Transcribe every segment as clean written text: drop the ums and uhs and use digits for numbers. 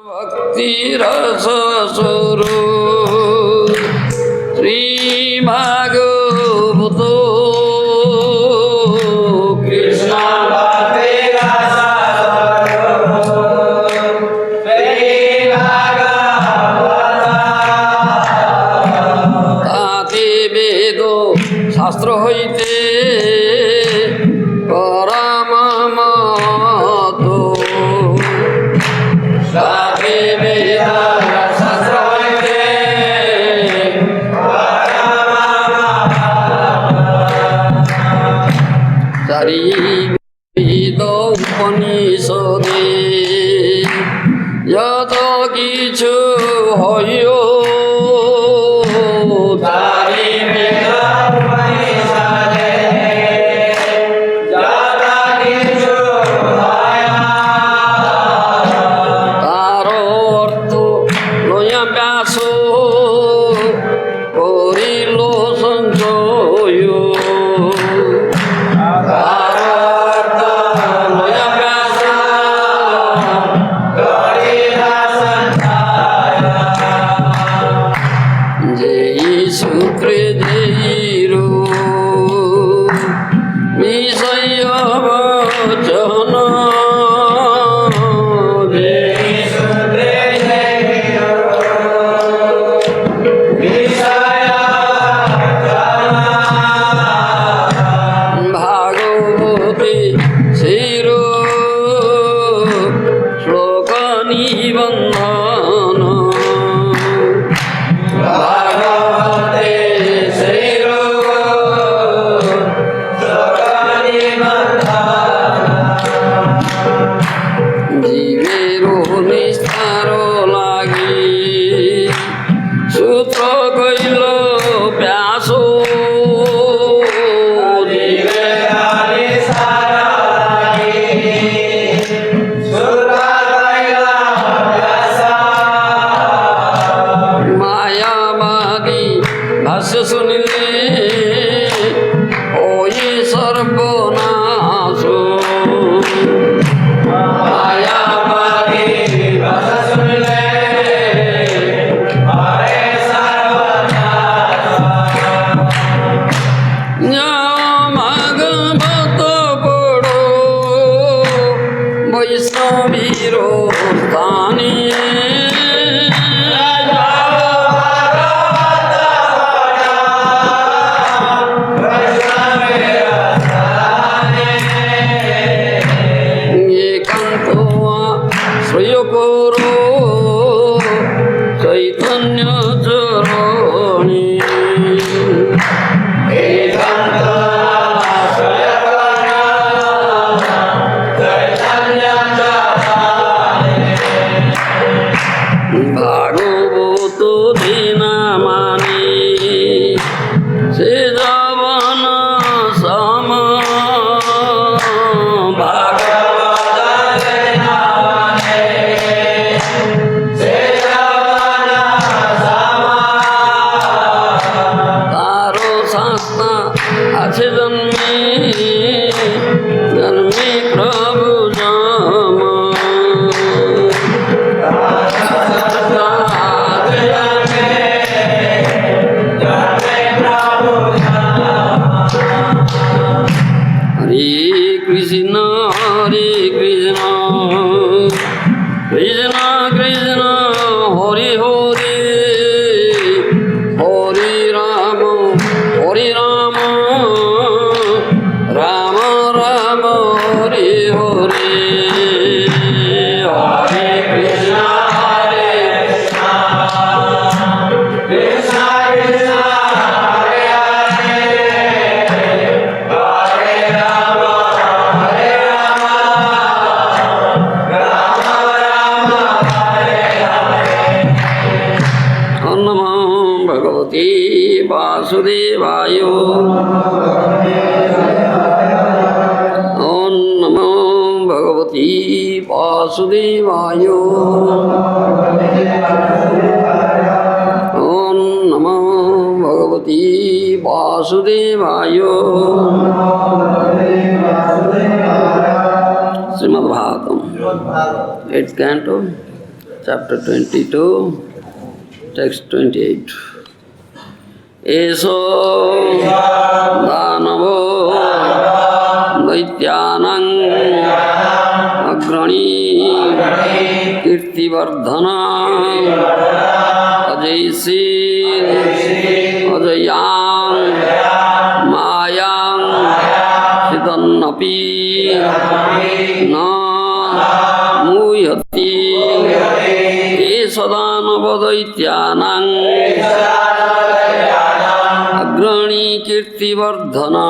Bhakti Rasa Swarup Srimad Gour Krishna Bhakti Rasa Swarup Srimad Tati Vedo Shastra Hoite উপনিষদে যত কিছু হইও তারি বেদ উপনিষদে যত কিছু হয় তার অর্থ লইয়া ব্যাস করিল সঞ্চয় वासुदेवाय ओम नमो भगवती वासुदेवाय ओम नमो भगवती वासुदेवाय Shrimad Bhagavatam 8th canto chapter 22, text 28. Eso danavo daityanang agrani kirtivardhana ajaysi ajayang mayang sidannapi na muyati esadanavadaityanang agrani kirtivardhana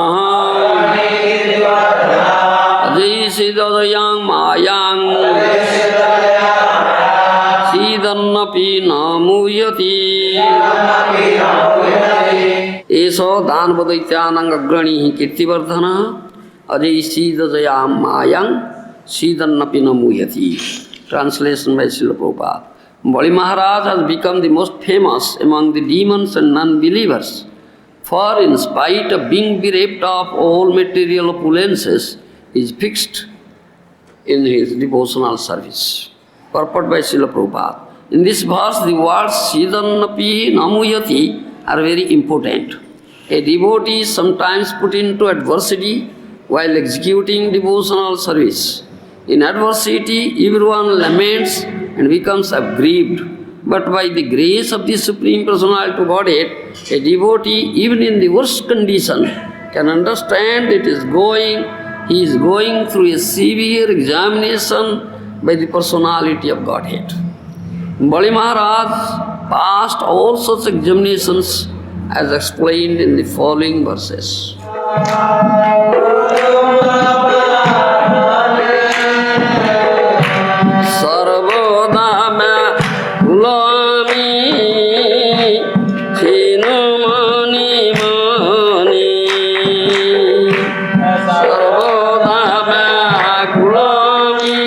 ajaysi ajayang mayang sidannapi na muyati एसो दानवदैत्यानंग अग्रणी कीर्तिवर्धन अजय सीदजयाम मायं सीदन्नपि न मुह्यति. Translation by Srila Prabhupada. Bali Maharaj has become the most famous among the demons and non-believers, for in spite of being bereft of all material opulences, he is fixed in his devotional service. Purport by Srila Prabhupada. In this verse, the words Sidannapi Namuyati are very important. A devotee is sometimes put into adversity while executing devotional service. In adversity, everyone laments and becomes aggrieved. But by the grace of the Supreme Personality of Godhead, a devotee, even in the worst condition, can understand that he is going through a severe examination by the Personality of Godhead. Bali Maharaj passed all such examinations as explained in the following verses. Sarvodama Gulami Chinumani Mani Sarvodama Gulami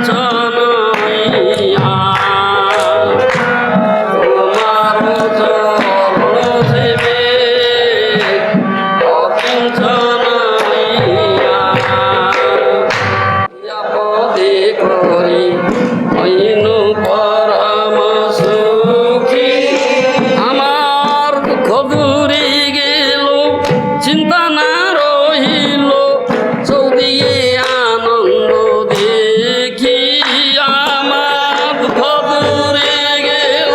কাঞ্চনইয়া তোমার চরণ সেবে অকিঞ্চনইয়া পদে করি হইনু পরম সুখী আমার দুঃখ দূরে গেল চিন্তা না রহিল চৌদিকে আনন্দ দেখি আমার দুঃখ দূরে গেল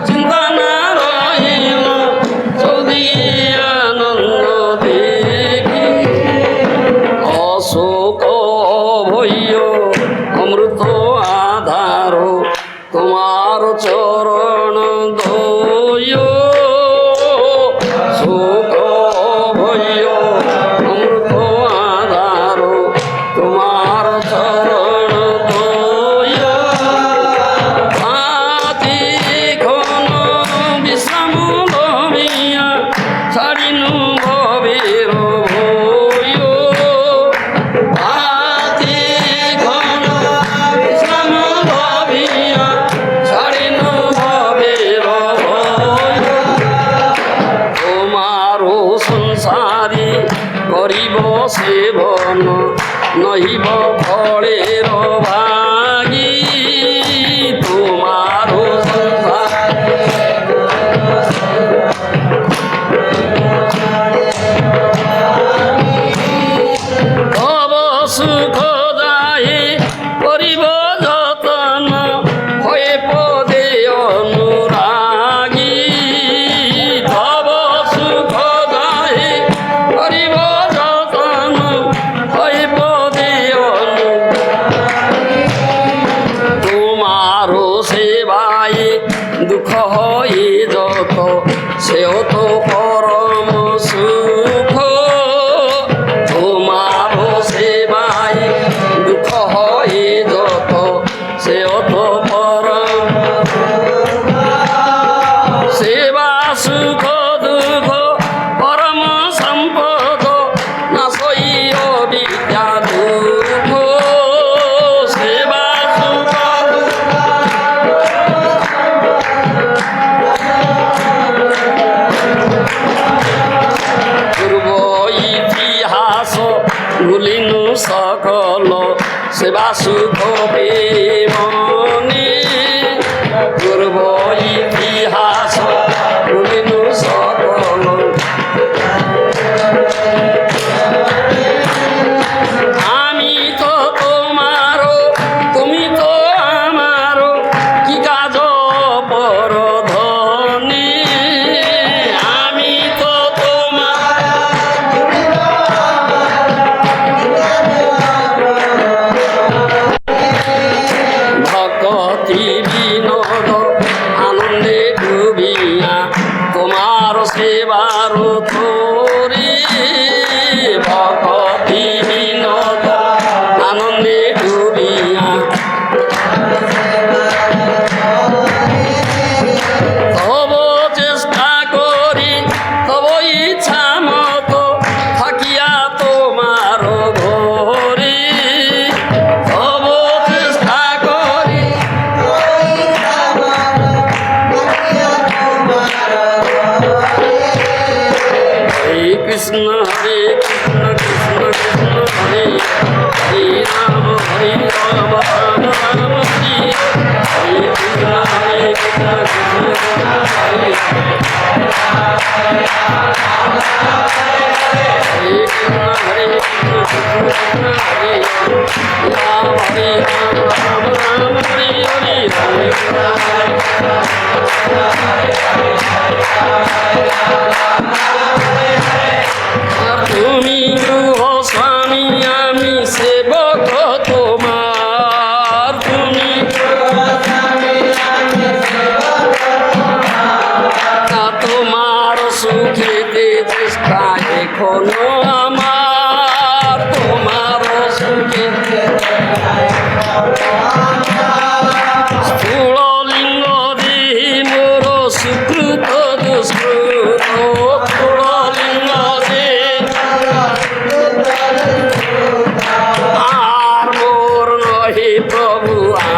চিন্তা না রহিল চৌদিকে আনন্দ দেখি অশোক ভৈয় অমৃত আধার তোমার চরণ দয় শোক ভৈয় অমৃত আধার তোমার চরণ দয় আতি ঘন বিশ্রাম লভিয়া ছাড়িনু ভবের ভয় আতি ঘন বিশ্রাম লভিয়া ছাড়িনু ভবের ভয় তোমারো সংসারী করিব সেবন নহিব ফলের ভাগী তোমারো সংসারী তব সুখ দাহি করিব যতন হয়ে পদে অনুরাগী তব সুখ দাহি করিব যতন হয়ে পদে তোমারো সেবায় দুঃখ হয়ে যত সেও তো পরম সুখ তোমারো সেবায় দুঃখ হয়ে যত সেও তো পরম সেবা সুখ দুঃখ পরম সম্পদ না সইয় বিদ্যা দুঃখ সেবা সুখ পূর্ব ইতিহাস ভুলিনু সকল সেবা সুখ প্রেমনে পূর্ব ইতিহাস ভুলিনু সকল আমি তো তোমারো তুমি তো আমারো কি কাজ পরধনে আমি তো তোমার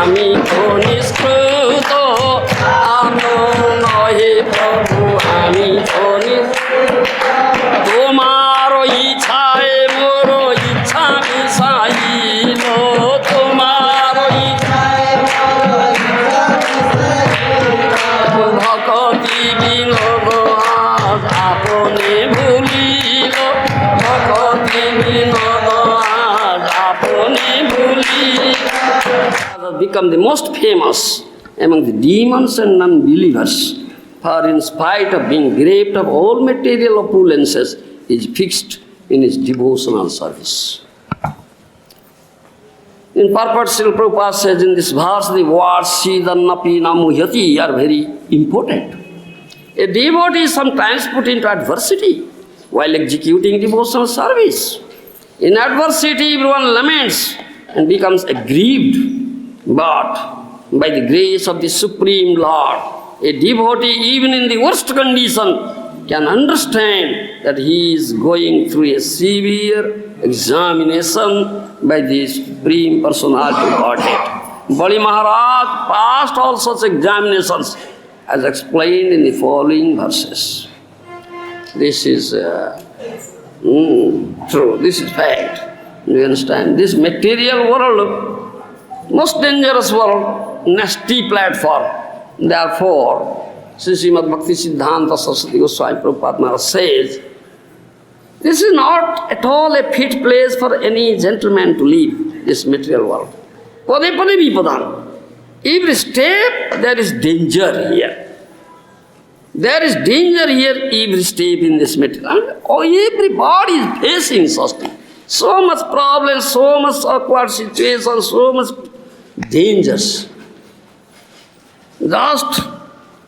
আমি তো নিষ্কৃত আমি নহে প্রভু আমি তো তোমার ইচ্ছায় মোর ইচ্ছা মিশাইল তোমার ভক্তি বিনোদ আজ আপনি ভুলিল ভক্তি বিনোদ আজ আপনি ভুলিল become the most famous among the demons and non-believers. For in spite of being bereft of all material opulences, he is fixed in his devotional service. In purport, Srila Prabhupada says in this verse, the words Sidannapi Namuhyati are very important. A devotee is sometimes put into adversity while executing devotional service. In adversity, everyone laments and becomes aggrieved. But by the grace of the Supreme Lord, a devotee, even in the worst condition, can understand that he is going through a severe examination by the Supreme Personality of Godhead. Bali Maharaj passed all such examinations as explained in the following verses. This is true, this is fact. You understand? This material world, most dangerous world, nasty platform. Therefore, Srimad Bhakti Siddhanta Saraswati Goswami Prabhupada Maharaj says, this is not at all a fit place for any gentleman to live, this material world. Pade pade vipadan. Every step there is danger here. There is danger here every step in this material. And everybody is facing such things. So much problems, so much awkward situations, so much dangers. Just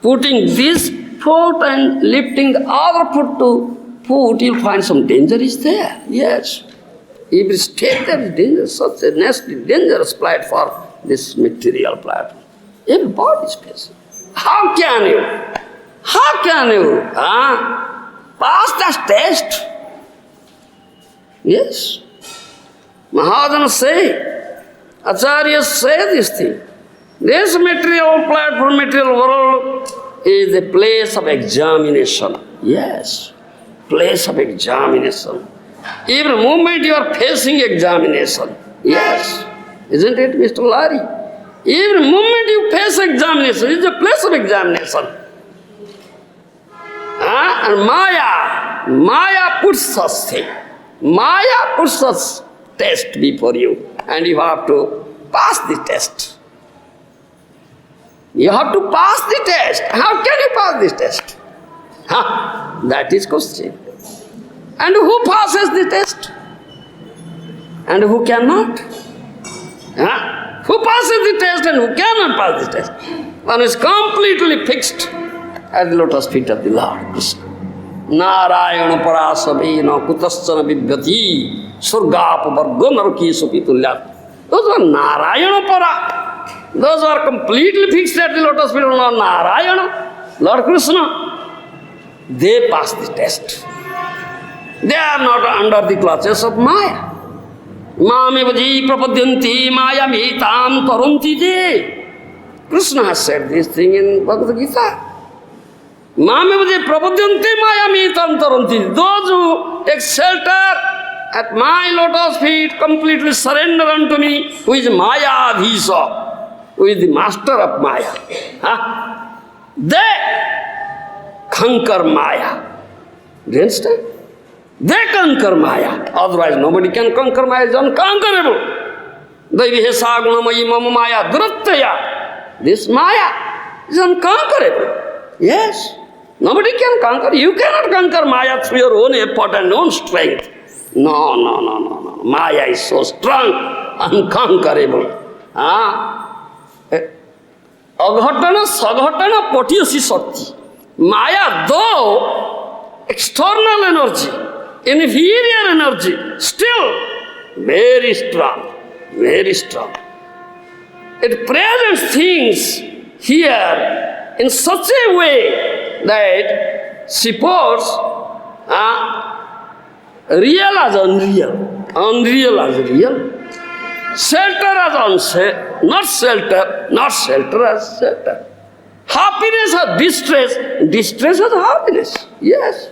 putting this foot and lifting the other foot to foot, you'll find some danger is there. Yes. Every step there is danger, such a nasty, dangerous platform, this material platform. Everybody is facing. How can you pass that test? Yes. Mahajana say, Acharya say this thing. This material platform, material world is a place of examination. Yes, place of examination. Every moment you are facing examination. Yes, isn't it, Mr. Lari? Every moment you face examination, it's a place of examination. And Maya puts such thing. Maya puts such test before you, and you have to pass the test. You have to pass the test. How can you pass this test? That is question. And who passes the test? And who cannot? Who passes the test and who cannot pass the test? One is completely fixed at the lotus feet of the Lord Krishna. Narayana parasabena kutaschana vibhyati surgapa varga naraki supitulyat. Those are Narayana para. Those who are completely fixed at the lotus feet of Lord Narayana, Lord Krishna, they pass the test. They are not under the clutches of Maya. Mamevaji prapadyanti maya mitam taranti te. Krishna has said this thing in Bhagavad Gita. Mamevaji prapadyanti maya mitam taranti. Those who take shelter at my lotus feet, completely surrender unto me, who is Maya Adhisha, who is the master of Maya. They conquer Maya. Do you understand? They conquer Maya. Otherwise, nobody can conquer Maya. It's unconquerable. Daivihe gunamayi mama Maya durattaya. This Maya is unconquerable. Yes. Nobody can conquer. You cannot conquer Maya through your own effort and own strength. No. Maya is so strong, unconquerable. Aghatana saghatana potiyasi sati. Maya, though external energy, inferior energy, still very strong, very strong. It presents things here in such a way that she puts real as unreal, unreal as real. Shelter as not shelter as shelter. Happiness or distress as happiness. Yes.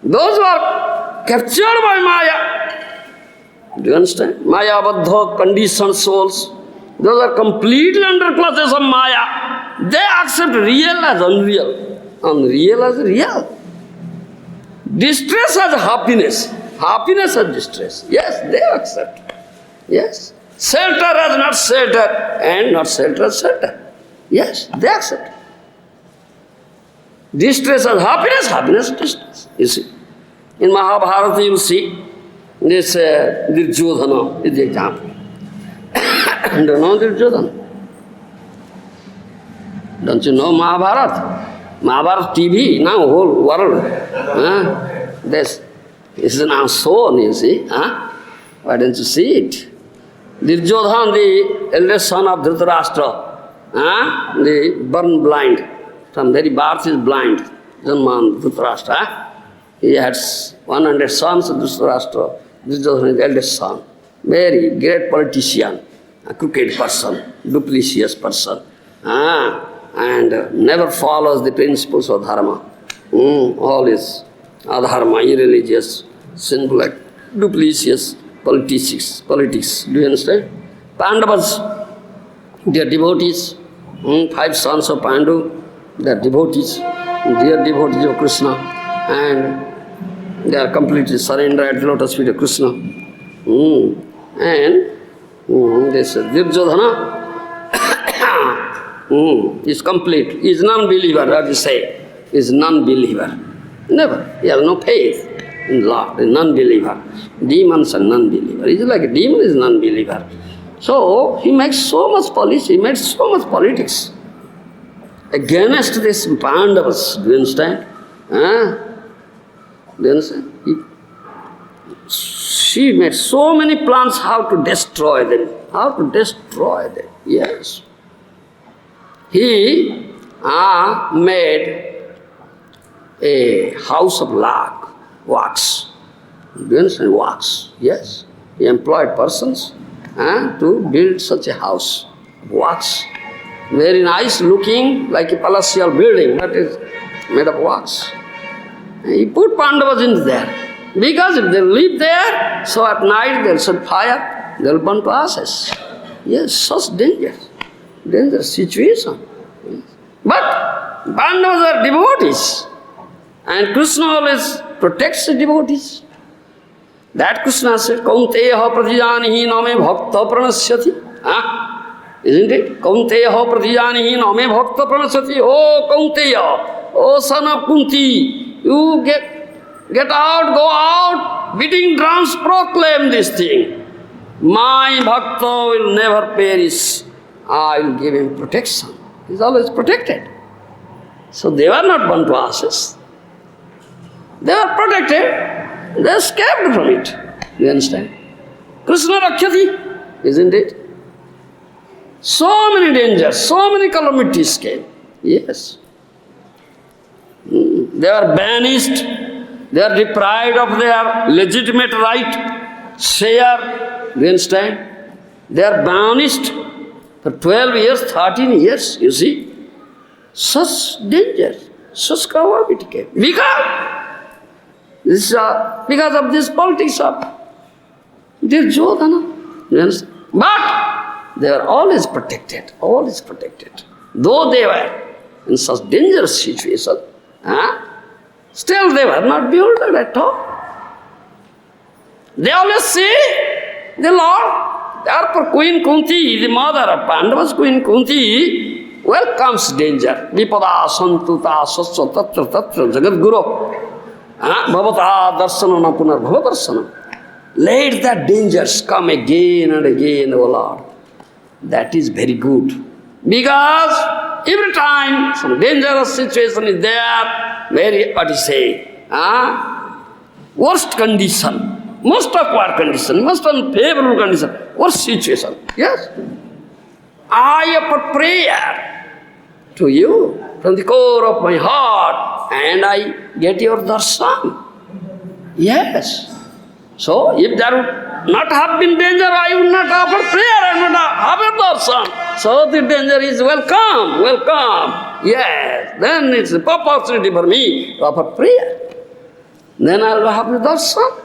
Those who are captured by Maya, do you understand? Maya Baddha, conditioned souls, those are completely under clutches of Maya. They accept real as unreal, unreal as real. Distress as happiness, happiness as distress. Yes, they accept. Yes. Shelter as not shelter, and not shelter as shelter. Yes, they accept. Distress as happiness, happiness as distress. You see. In Mahabharata you see this Duryodhana is the example. Do you know Duryodhana? Don't you know Mahabharata? Mahabharata TV, now whole world. This is now shown, you see. Why don't you see it? Duryodhana, the eldest son of Dhritarashtra, the born blind, from very birth is blind, Janman Dhritarashtra. He had 100 sons of Dhritarashtra. Duryodhana is the eldest son. Very great politician, a crooked person, duplicitous person, and never follows the principles of dharma. All is adharma, irreligious, sinful, duplicitous politics. Do you understand? Pandavas, they are devotees. 5 sons of Pandu, they are devotees. They are devotees of Krishna. And they are completely surrendered at the lotus feet of Krishna. And this Duryodhana is complete. He is non-believer, as you say. He is non-believer. Never. He has no faith in Lord. He is non-believer. Demons are non-believer. He is like a demon is non-believer. So he makes so much policy. He made so much politics against this Pandavas. Do you understand? Do you understand? She made so many plans how to destroy them. How to destroy them. Yes. He made a house of wax. Do you understand? Wax. Yes. He employed persons to build such a house of wax. Very nice looking, like a palatial building, but it's made of wax. He put Pandavas in there. Because if they live there, so at night they'll set fire, they'll burn to ashes. Yes, such dangerous situation. But Pandavas are devotees. And Krishna always protects the devotees. That Krishna said, Kaunteya pratijanihi name bhakta pranasyati. Isn't it? Kaunteya pratijanihi name bhakta pranasyati. Oh Kaunteya, oh son of Kunti, you get out, go out, beating drums, proclaim this thing. My bhakta will never perish. I will give him protection. He is always protected. So they were not burnt to ashes. They were protected. They escaped from it. You understand? Krishna Rakhyati, isn't it? So many dangers, so many calamities came. Yes. They are banished. They are deprived of their legitimate right, share. Do you understand? They are banished for 12 years, 13 years, you see. Such danger, such calamity came. Because of this politics of Duryodhana. You understand? But they were always protected, always protected. Though they were in such dangerous situation, still they were not bewildered at all. They always see the Lord. Therefore Queen Kunti, the mother of Pandavas, Queen Kunti, welcomes danger. Vipada santuta sasya tatra tatra jagat guru. Bhavata darsanana punar bhava darsanam. Let that dangers come again and again, O Lord. That is very good. Because every time some dangerous situation is there, very, what you say, worst condition, most awkward condition, most unfavorable condition, worst situation. Yes. I offer prayer to you from the core of my heart and I get your darshan. Yes. So, if there would not have been danger, I would not offer prayer, I would not offer darshan. So, the danger is welcome, welcome. Yes, then it's an opportunity for me to offer prayer. Then I will have the darshan.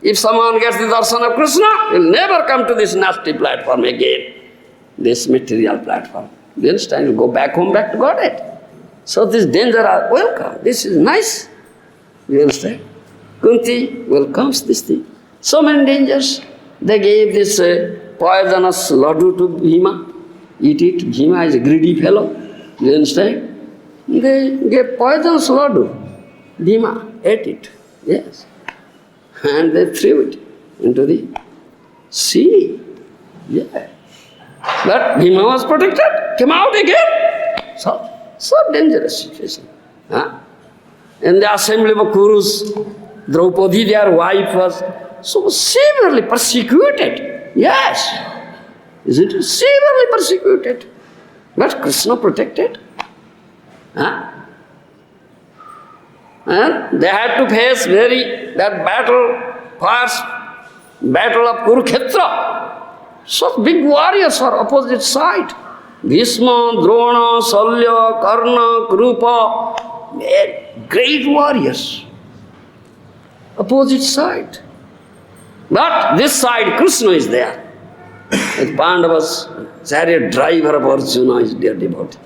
If someone gets the darshan of Krishna, he will never come to this nasty platform again, this material platform. You understand? You go back home, back to Godhead. So this danger are welcome. This is nice. You understand? Kunti welcomes this thing. So many dangers. They gave this poisonous laddu to Bhima. Eat it. Bhima is a greedy fellow. You understand? They gave poisonous laddu. Bhima ate it. Yes. And they threw it into the sea. Yeah. But Bhima was protected, came out again. So dangerous situation. Huh? In the assembly of Kurus, Draupadi, their wife, was so severely persecuted. Yes. Isn't it? Severely persecuted. But Krishna protected. Huh? And they had to face that battle, first battle of Kurukshetra. Such big warriors are opposite side. Bhishma, Drona, Salya, Karna, Krupa, great warriors. Opposite side. But this side, Krishna is there. With Pandavas, chariot driver of Arjuna is their devotee.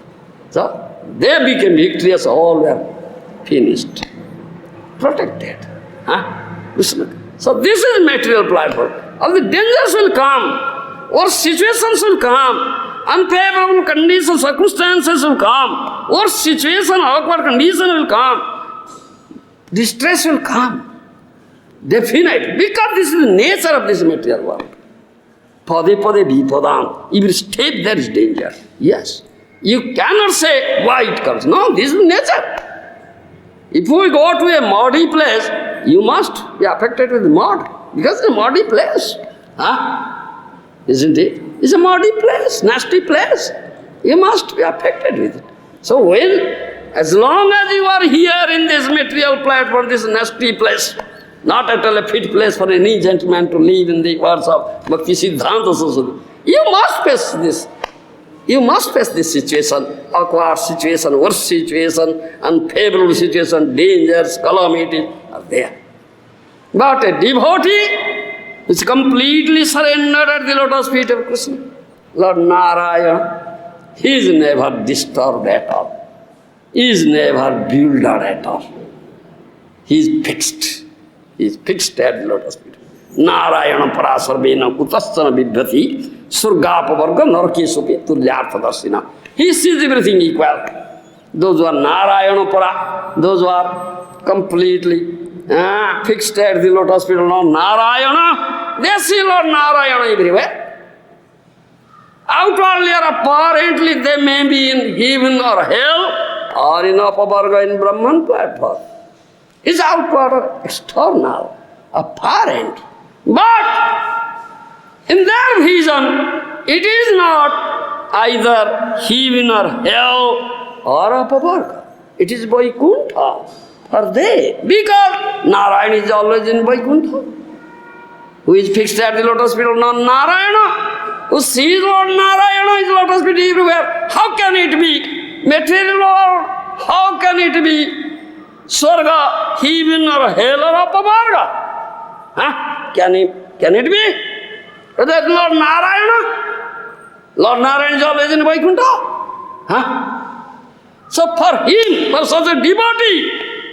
So they became victorious, all were finished. Protected. Krishna. So this is material platform. All the dangers will come. Or situations will come, unfavorable conditions, circumstances will come, or situation, awkward condition will come, distress will come, definite, because this is the nature of this material world. Pade pade vipadam, every step there is danger, yes. You cannot say why it comes, no, this is nature. If we go to a muddy place, you must be affected with mud, because it's a muddy place. Isn't it? It's a muddy place, nasty place. You must be affected with it. So as long as you are here in this material platform, this nasty place, not at all a fit place for any gentleman to live in the words of Bhakti Siddhanta Saraswati, you must face this. You must face this situation, awkward situation, worse situation, unfavorable situation, dangers, calamities are there. But a devotee is completely surrendered at the lotus feet of Krishna. Lord Narayana, he is never disturbed at all. He is never bewildered at all. He is fixed. He is fixed at the lotus feet. Narayana parasarvena kutasana vidhati surgapavarga narki supi tulyarthadarsina. He sees everything equal. Those who are Narayana para, those who are completely fixed at the lotus feet of Lord Narayana, they see Lord Narayana everywhere. Outwardly or apparently they may be in heaven or hell or in Apavarga in Brahman platform. It's outward or external, apparent. But in their vision, it is not either heaven or hell or Apavarga. It is Vaikuntha. For they, because Narayana is always in Vaikuntha. Who is fixed at the lotus feet of Lord Narayana, who sees Lord Narayana is lotus feet everywhere. How can it be material world? How can it be Swarga, heaven or hell or Apavarga? Can it be? That Lord Narayana? Lord Narayana is always in Vaikuntha. So for him, for such a devotee,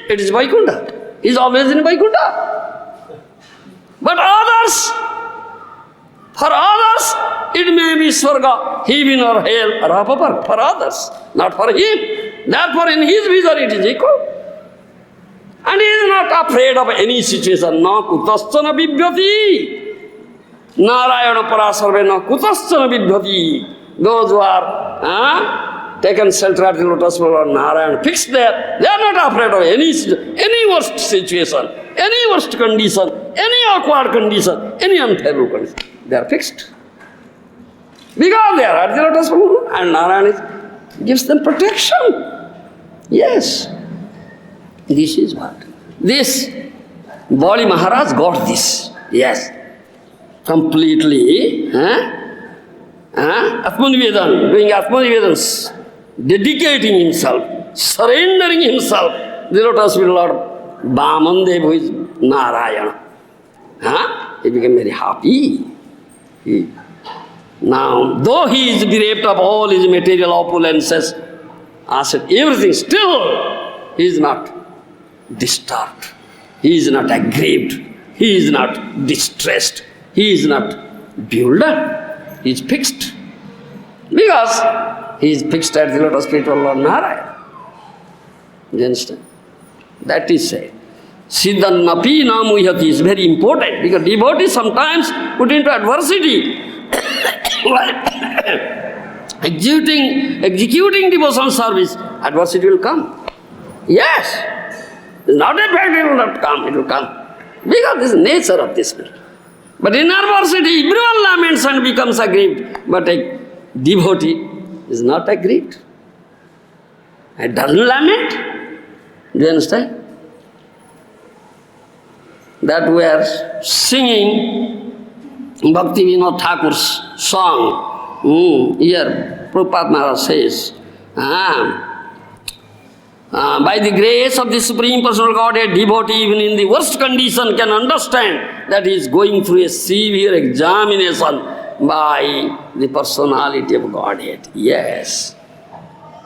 it is Vaikuntha. He is always in Vaikuntha. But others, for others, it may be Swarga, heaven or hell or Apavarga. For others, not for him. Therefore, in his vision, it is equal. And he is not afraid of any situation. Na kutasthana bibhyati. Narayana parasarvena kutasthana bibhyati. Those who are taken shelter at the lotus feet of Narayana, fixed there, they are not afraid of any worst situation, any worst condition, any awkward condition, any unfavorable condition. They are fixed. Because they are at the lotus feet and Narayana gives them protection. Yes. This is what? This Bali Maharaj got this. Yes. Completely. Atmanivedan, doing Atmanivedans, dedicating himself, surrendering himself. The lotus feet of Lord Vamandev, who is Narayana. He became very happy. Now, though he is bereft of all his material opulences, everything, still he is not disturbed. He is not aggrieved. He is not distressed. He is not bewildered. He is fixed. Because he is fixed at the lotus feet of Lord Narayana. You understand? That is said. Siddhannapi namuyati is very important because devotees sometimes put into adversity. Executing devotional service, adversity will come. Yes. It's not a fact it will not come, it will come. Because this is nature of this world. But in adversity, everyone laments and becomes aggrieved. But a devotee is not aggrieved. It doesn't lament. Do you understand? That we are singing Bhakti Vinod Thakur's song. Here, Prabhupada Maharaj says, by the grace of the Supreme Personal Godhead, devotee even in the worst condition can understand that he is going through a severe examination by the personality of Godhead. Yes.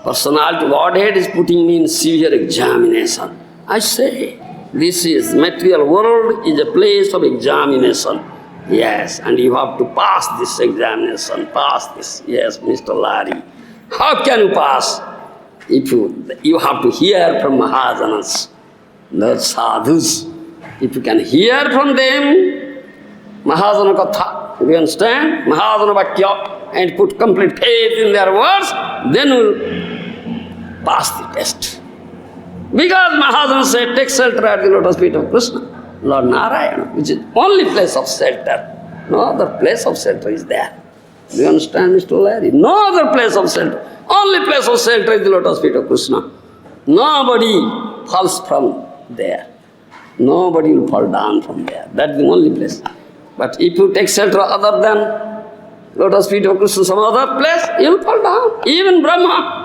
Personality of Godhead is putting me in severe examination. I say, this is material world is a place of examination. Yes, and you have to pass this examination, pass this. Yes, Mr. Larry. How can you pass? If you have to hear from Mahajanas, the sadhus. If you can hear from them, Mahajana Katha, you understand? Mahajana Vakya, and put complete faith in their words, then you will pass the test. Because Mahajana said, take shelter at the lotus feet of Krishna, Lord Narayana, which is only place of shelter. No other place of shelter is there. Do you understand, Mr. Larry? No other place of shelter. Only place of shelter is the lotus feet of Krishna. Nobody falls from there. Nobody will fall down from there. That's the only place. But if you take shelter other than lotus feet of Krishna, some other place, you will fall down. Even Brahma.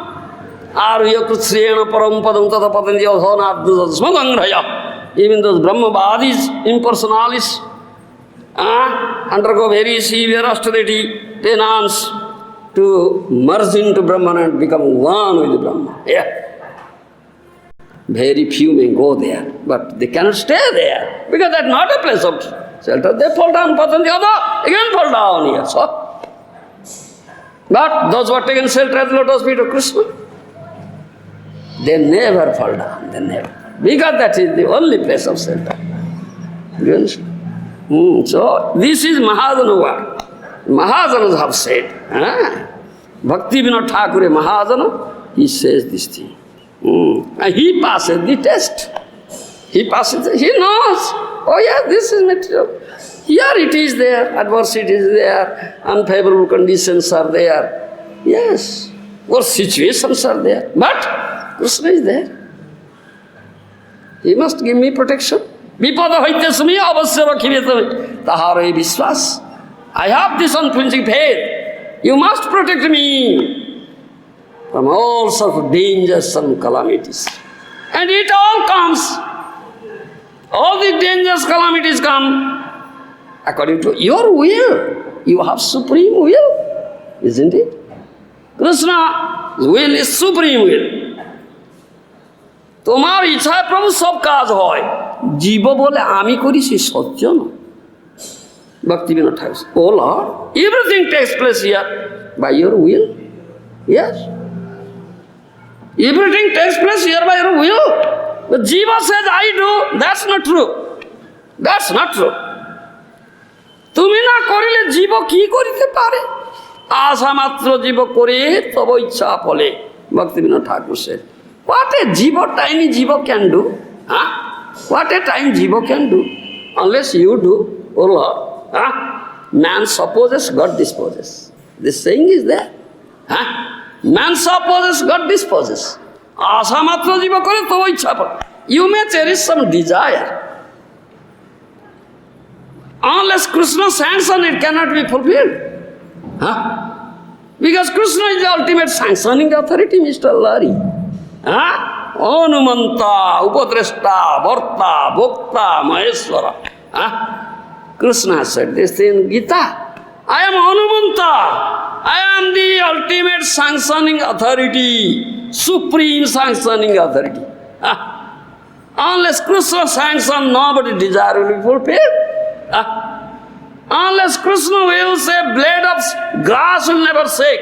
Even those Brahmavadis, impersonalists, undergo very severe austerity, penance, to merge into Brahman and become one with Brahma. Yeah. Very few may go there, but they cannot stay there, because that's not a place of shelter. They fall down, Patanjali, again fall down here. So, but those who are taken shelter at the lotus feet of Krishna, they never fall down, they never. Because that is the only place of shelter. Do you understand? So, this is Mahajana word. Mahajanas have said, Bhakti Vinod Thakur Mahajana, he says this thing. And he passes the test. He passes, he knows, oh yeah, this is material. Here it is there, adversity is there, unfavorable conditions are there. Yes, worse situations are there. But Krishna is there. He must give me protection. Vipada haityasmi avasya rakhivetami tahare vishwas. I have this unflinching faith. You must protect me from all sorts of dangers and calamities. And it all comes. All the dangers, calamities come according to your will. You have supreme will, isn't it? Krishna's will is supreme will. তোমার ইচ্ছায় প্রভু সব কাজ হয়, জীব বলে আমি করি সে সত্য না। Bhakti Vinod Thakur says, oh Lord, everything takes place here by your will. Yes. Everything takes place here by your will. But Jiva says, I do. That's not true. That's not true. তুমি না করিলে জীব কি করিতে পারে? আশা মাত্র জীব করে তব ইচ্ছা ফলে। Bhakti Vinod Thakur said, what a jiva, tiny jiva can do? What a tiny jiva can do? Unless you do, oh Lord. Man supposes, God disposes. This saying is there. Man supposes, God disposes. Asa matra jiva kore to ichha. You may cherish some desire. Unless Krishna sanction, it cannot be fulfilled. Huh? Because Krishna is the ultimate sanctioning authority, Mr. Lari. Huh? Anumanta, Upadrashta, Bharta, Bhokta, Maheshwara. Huh? Krishna has said this in Gita. I am Anumanta. I am the ultimate sanctioning authority, supreme sanctioning authority. Huh? Unless Krishna sanction, nobody desire will be fulfilled. Huh? Unless Krishna will say, blade of grass will never shake.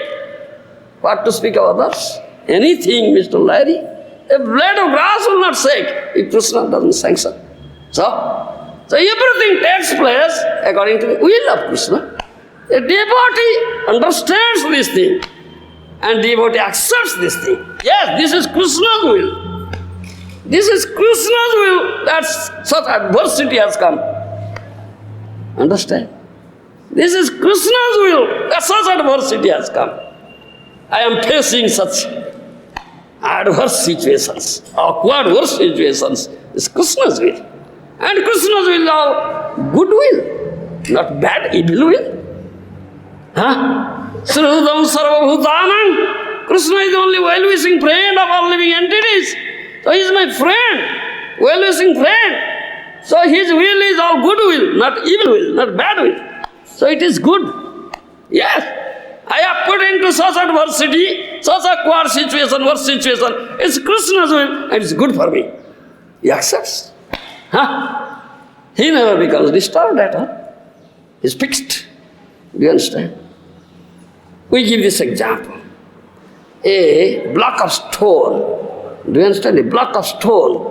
What to speak of others? Anything, Mr. Larry. A blade of grass will not shake if Krishna doesn't sanction. So everything takes place according to the will of Krishna. A devotee understands this thing and devotee accepts this thing. Yes, this is Krishna's will. This is Krishna's will that such adversity has come. Understand? This is Krishna's will that such adversity has come. I am facing such adverse situations, awkward worse situations. It's Krishna's will. And Krishna's will of good will, not bad, evil will. Huh? Srudam Sarvabhutanam. Krishna is the only well-wishing friend of all living entities. So he is my friend, well-wishing friend. So his will is all good will, not evil will, not bad will. So it is good. Yes, I have put into such adversity, such awkward situation, worse situation. It's Krishna's will and it's good for me. He accepts. Huh? He never becomes disturbed at all. He's fixed. Do you understand? We give this example. A block of stone. Do you understand? A block of stone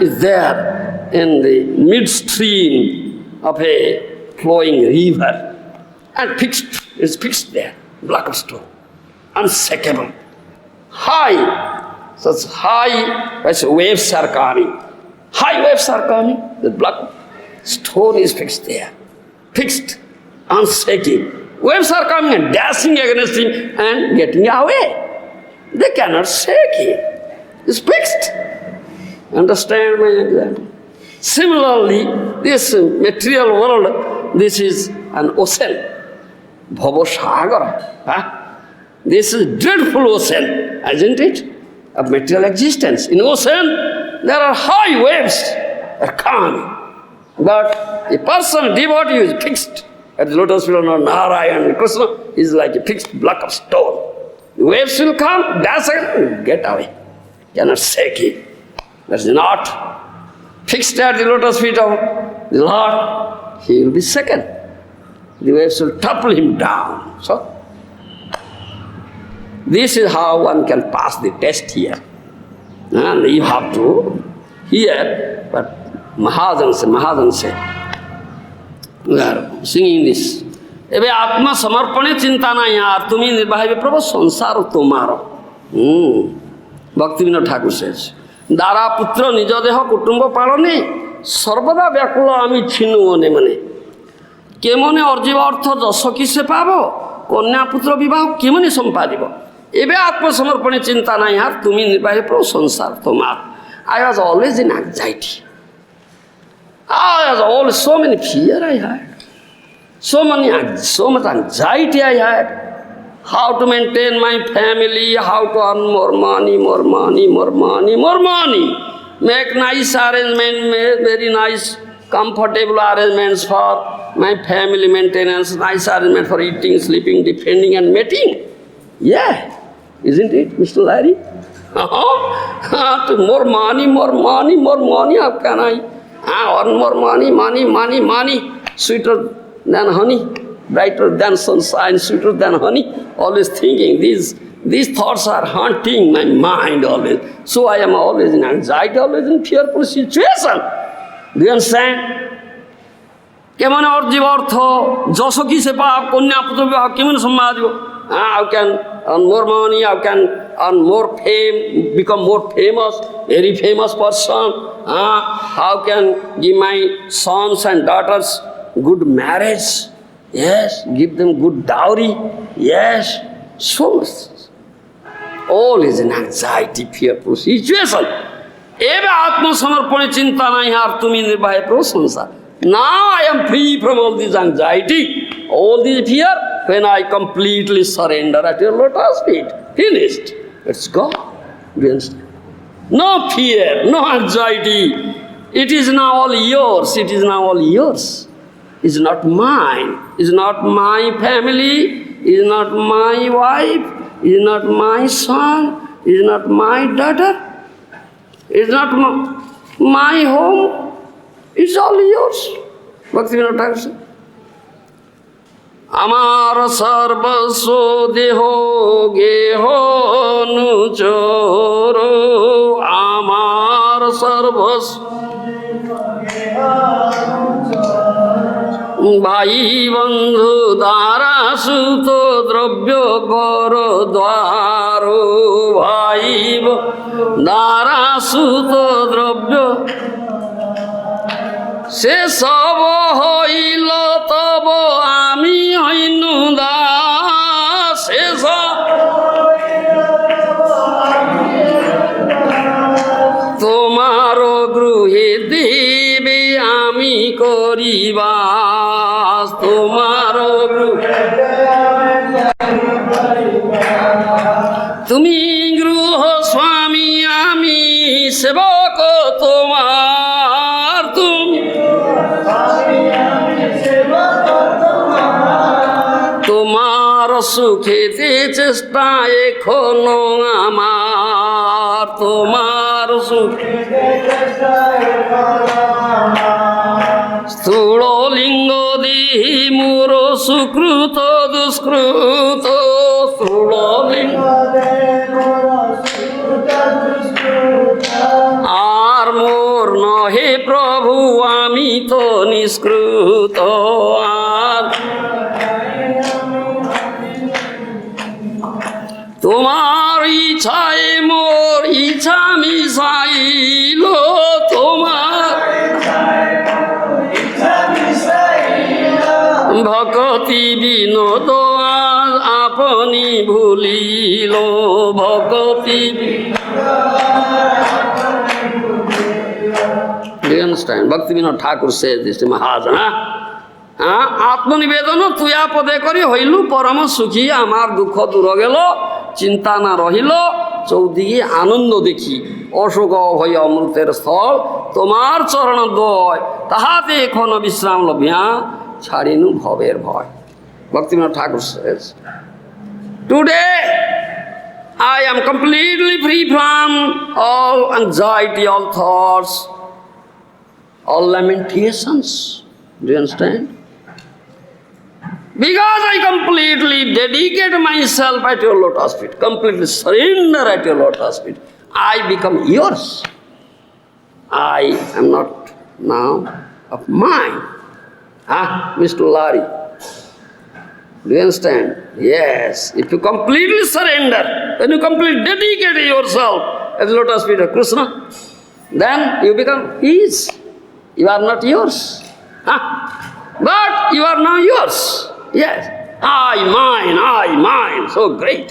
is there in the midstream of a flowing river and fixed. It's fixed there. Block of stone. Unshakable. High. Such high waves are coming. High waves are coming. The block of stone is fixed there. Fixed. Unshaking. Waves are coming and dashing against him and getting away. They cannot shake him. It's fixed. Understand my example? Similarly, this material world, this is an ocean. Bhubaneswar. Huh? This is dreadful ocean, isn't it? Of material existence. In ocean, there are high waves are coming. But a person, devotee, is fixed. At the lotus feet of Narayana and Krishna is like a fixed block of stone. The waves will come, dash and get away. Cannot shake it. That's not fixed at the lotus feet of the Lord. He will be shaken. The waves will topple him down. So, this is how one can pass the test here. And you have to hear what Maharaj said. We are singing this. Ebe Atma Samarpane Chinta na yaar, tumi nirbhaye Prabhu sansar tumaro. Bhaktivinoda Thakur says, Dara putra nijo deha kutumba palane, sarvada vyakula ami chinu one mane. Kemone arjiva artha jaso kise pavo, konya putra vivaho kemone sampadibo. Ebe Atma Samarpane Chinta na yaar, tumi nirbhaye Prabhu sansar tumaro. I was always in anxiety. I was always so many fear I had. So much anxiety I had. How to maintain my family, how to earn more money. Make nice arrangement, very nice, comfortable arrangements for my family maintenance, nice arrangement for eating, sleeping, defending and mating. Yeah, isn't it, Mr. Larry? More money, how can I? Earn more money, sweeter than honey, brighter than sunshine, sweeter than honey. Always thinking, these thoughts are haunting my mind always. So I am always in anxiety, always in fearful situation. Do you understand? Kemane arjiva artha, jaso kise pav, konya putra vivaho kemane sampadibo. How can earn more money, how can earn more fame, become more famous, very famous person. How can give my sons and daughters good marriage? Yes, give them good dowry. Yes, so much. All is an anxiety, fearful situation. Ebe Atma Samarpane Chinta na yaar, tumi nirbhaye Prabhu sansar. Now I am free from all this anxiety, all this fear, when I completely surrender at your lotus feet. Finished. It's gone. Do you understand? No fear, no anxiety. It is now all yours. It is now all yours. It's not mine. It's not my family. It's not my wife. It's not my son. It's not my daughter. It's not my home. It's all yours. Bhaktivinoda Thakur said. আমার সর্বস্ব দেহ গেহ অনুচর আমার সর্বস্ব ভাই বন্ধু দ্বারা সুত দ্রব্য কর দ্বার ভাই দ্বারা সুত দ্রব্য সে সব হইল তব আমি হইনু দাস সে সব তোমার গৃহে দেবে আমি করিবাস তোমার তুমি গৃহ স্বামী আমি সেবক তোমার তুমি তোমার সুখেতে চেষ্টা এখনো আমার তোমার সুখেতে স্থূল লিঙ্গ দেহি মোর সুকৃত দুষ্কৃত স্থূল লিঙ্গ আর মোর নহে প্রভু আমি তো নিষ্কৃত আর তোমার ইচ্ছায় মোর ইচ্ছা মিশাইল তোমার ভক্তি বিনোদ আপনি ভুলিল ভক্তি Do you understand? Bhaktivinoda Thakur says this to Maharaj. আত্মনিবেদন তুয়া পদে করি হইলু পরম সুখী আমার দুঃখ দূর গেল চিন্তা না রহিল চৌদিকে আনন্দ দেখি অশোক ভয় অমৃতের স্থল তোমার চরণ দয় তাহাতে এখন বিশ্রাম লভিয়া ছাড়িনু ভবের ভয় Bhaktivinoda Thakur says, today I am completely free from all anxiety, all thoughts, all lamentations. Do you understand? Because I completely dedicate myself at your lotus feet, completely surrender at your lotus feet, I become yours. I am not now of mine. Mr. Lari. Do you understand? Yes. If you completely surrender, when you completely dedicate yourself at the lotus feet of Krishna, then you become his. You are not yours. But you are now yours. Yes. I, mine. So great.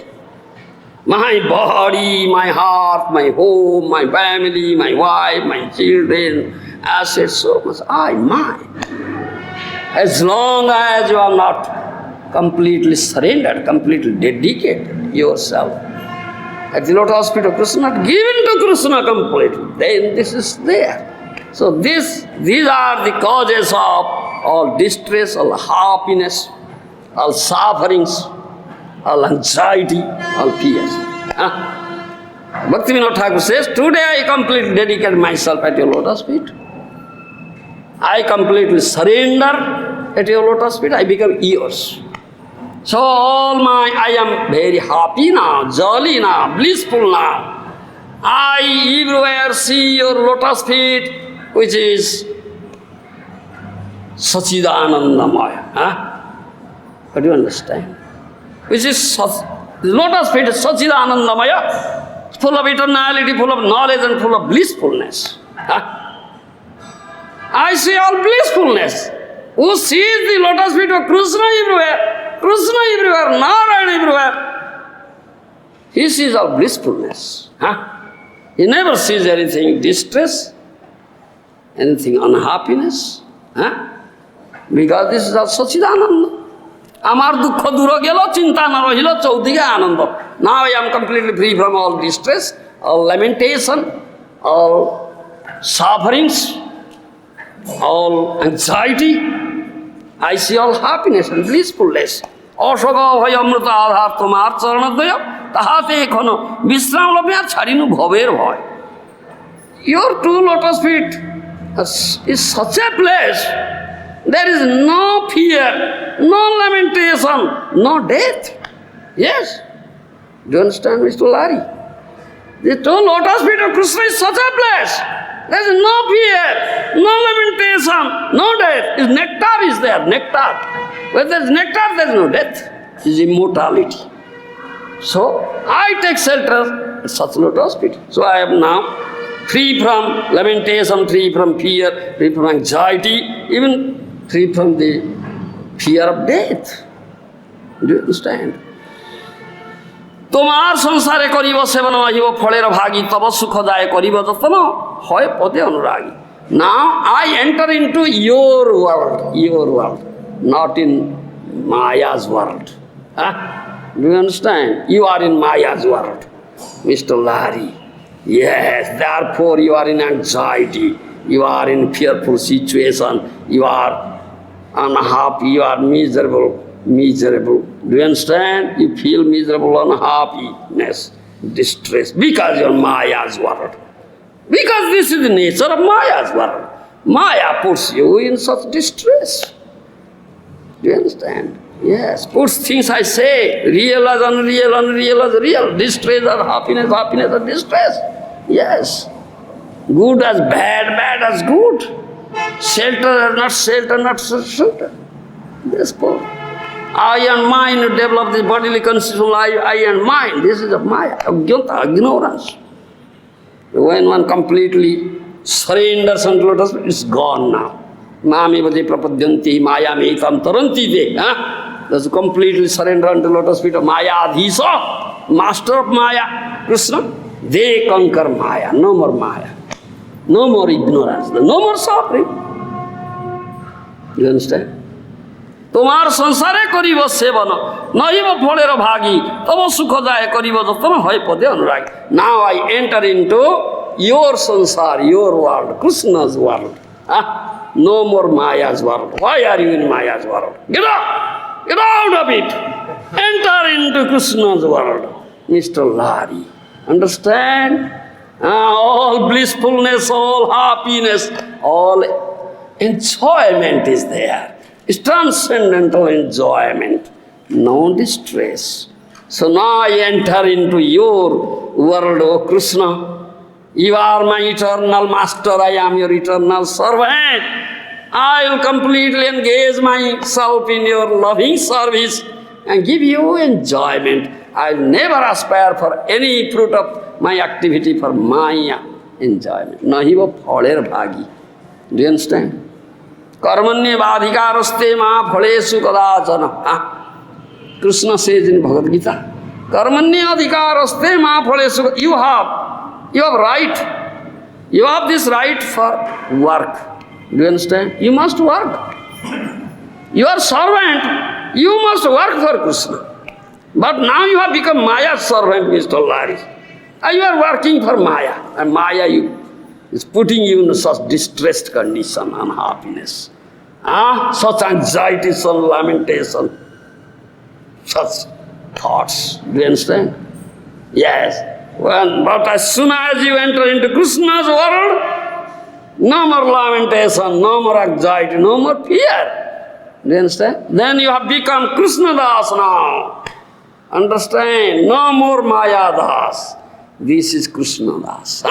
My body, my heart, my home, my family, my wife, my children, assets, so much. I, mine. As long as you are not completely surrendered, completely dedicated yourself at the lotus feet of Krishna, given to Krishna completely, then this is there. So these are the causes of all distress, all happiness, all sufferings, all anxiety, all fears. Bhaktivinoda Thakur says, today I completely dedicate myself at your lotus feet. I completely surrender at your lotus feet, I become yours. So I am very happy now, jolly now, blissful now. I everywhere see your lotus feet, which is Sachidanandamaya. What do you understand? Which is lotus feet is Sachidanandamaya, full of eternality, full of knowledge and full of blissfulness. I see all blissfulness. Who sees the lotus feet of Krishna everywhere, Narayana everywhere, he sees all blissfulness. He never sees anything distress, anything unhappiness, Because this is Sachidananda. Amar dukha dura gelo, chinta na rahilo, chaudiga ananda. Now I am completely free from all distress, all lamentation, all sufferings, all anxiety. I see all happiness and blissfulness. Ashoka bhaya amrita adhar tomar charanadaya, tahate ekhono vishram labya charinu bhaver bhay. Your two lotus feet is such a place. There is no fear, no lamentation, no death. Yes. Do you understand, Mr. Lari? The two lotus feet of Krishna is such a place. There is no fear, no lamentation, no death. His nectar is there, nectar. Where there is nectar, there is no death. It is immortality. So, I take shelter at such lotus feet. So, I am now free from lamentation, free from fear, free from anxiety, even free from the fear of death. Do you understand? তোমার সংসারে করিব সেবন আহিব ফলের ভাগী তব সুখ যায় করিব যতন হয় পদে অনুরাগী. Now I enter into your world, not in Maya's world. Do you understand? You are in Maya's world, Mr. Lari. Yes, therefore you are in anxiety, you are in fearful situation, you are unhappy, you are miserable. Do you understand? You feel miserable, unhappiness, distress, because you are Maya's world. Because this is the nature of Maya's world. Maya puts you in such distress. Do you understand? Yes, puts things I say, real as unreal, unreal as real, distress as happiness, happiness as distress. Yes, good as bad, bad as good, shelter as not shelter, not shelter. Therefore, I and mind develop this bodily constitutional life, I and mind. This is of Maya, Agyanta, ignorance. When one completely surrenders unto lotus, it's gone now. Mami vade prapadyanti, Maya meitam taranti de. That's completely surrender unto lotus feet of Maya Adhisa, master of Maya, Krishna. They conquer Maya, no more Maya. No more ignorance, no more suffering. You understand? তোমার সংসারে করিব সেবন নহিব ফলের ভাগী তব সুখ যায় করিব যতন হয় পদে অনুরাগী. Now I enter into your sansar, your world, Krishna's world. No more Maya's world. Why are you in Maya's world? Get out! Get out of it! Enter into Krishna's world, Mr. Lari. Understand? All blissfulness, all happiness, all enjoyment is there. It's transcendental enjoyment, no distress. So now I enter into your world, O Krishna. You are my eternal master, I am your eternal servant. I will completely engage myself in your loving service and give you enjoyment. I will never aspire for any fruit of my activity for my enjoyment. Nahiva phaler bhagi. Do you understand? Karmanye vadhikaraste ma phalesu kadachana. Krishna says in Bhagavad Gita, Karmanye adhikaraste ma phalesu. You have right. You have this right for work. Do you understand? You must work. You are servant. You must work for Krishna. But now you have become Maya's servant, Mr. Lari. And you are working for Maya. And Maya is putting you in such distressed condition, unhappiness. Such anxiety, such lamentation, such thoughts. Do you understand? Yes. But as soon as you enter into Krishna's world, no more lamentation, no more anxiety, no more fear. Do you understand? Then you have become Krishna Das now. Understand? No more Maya Das. This is Krishna Das.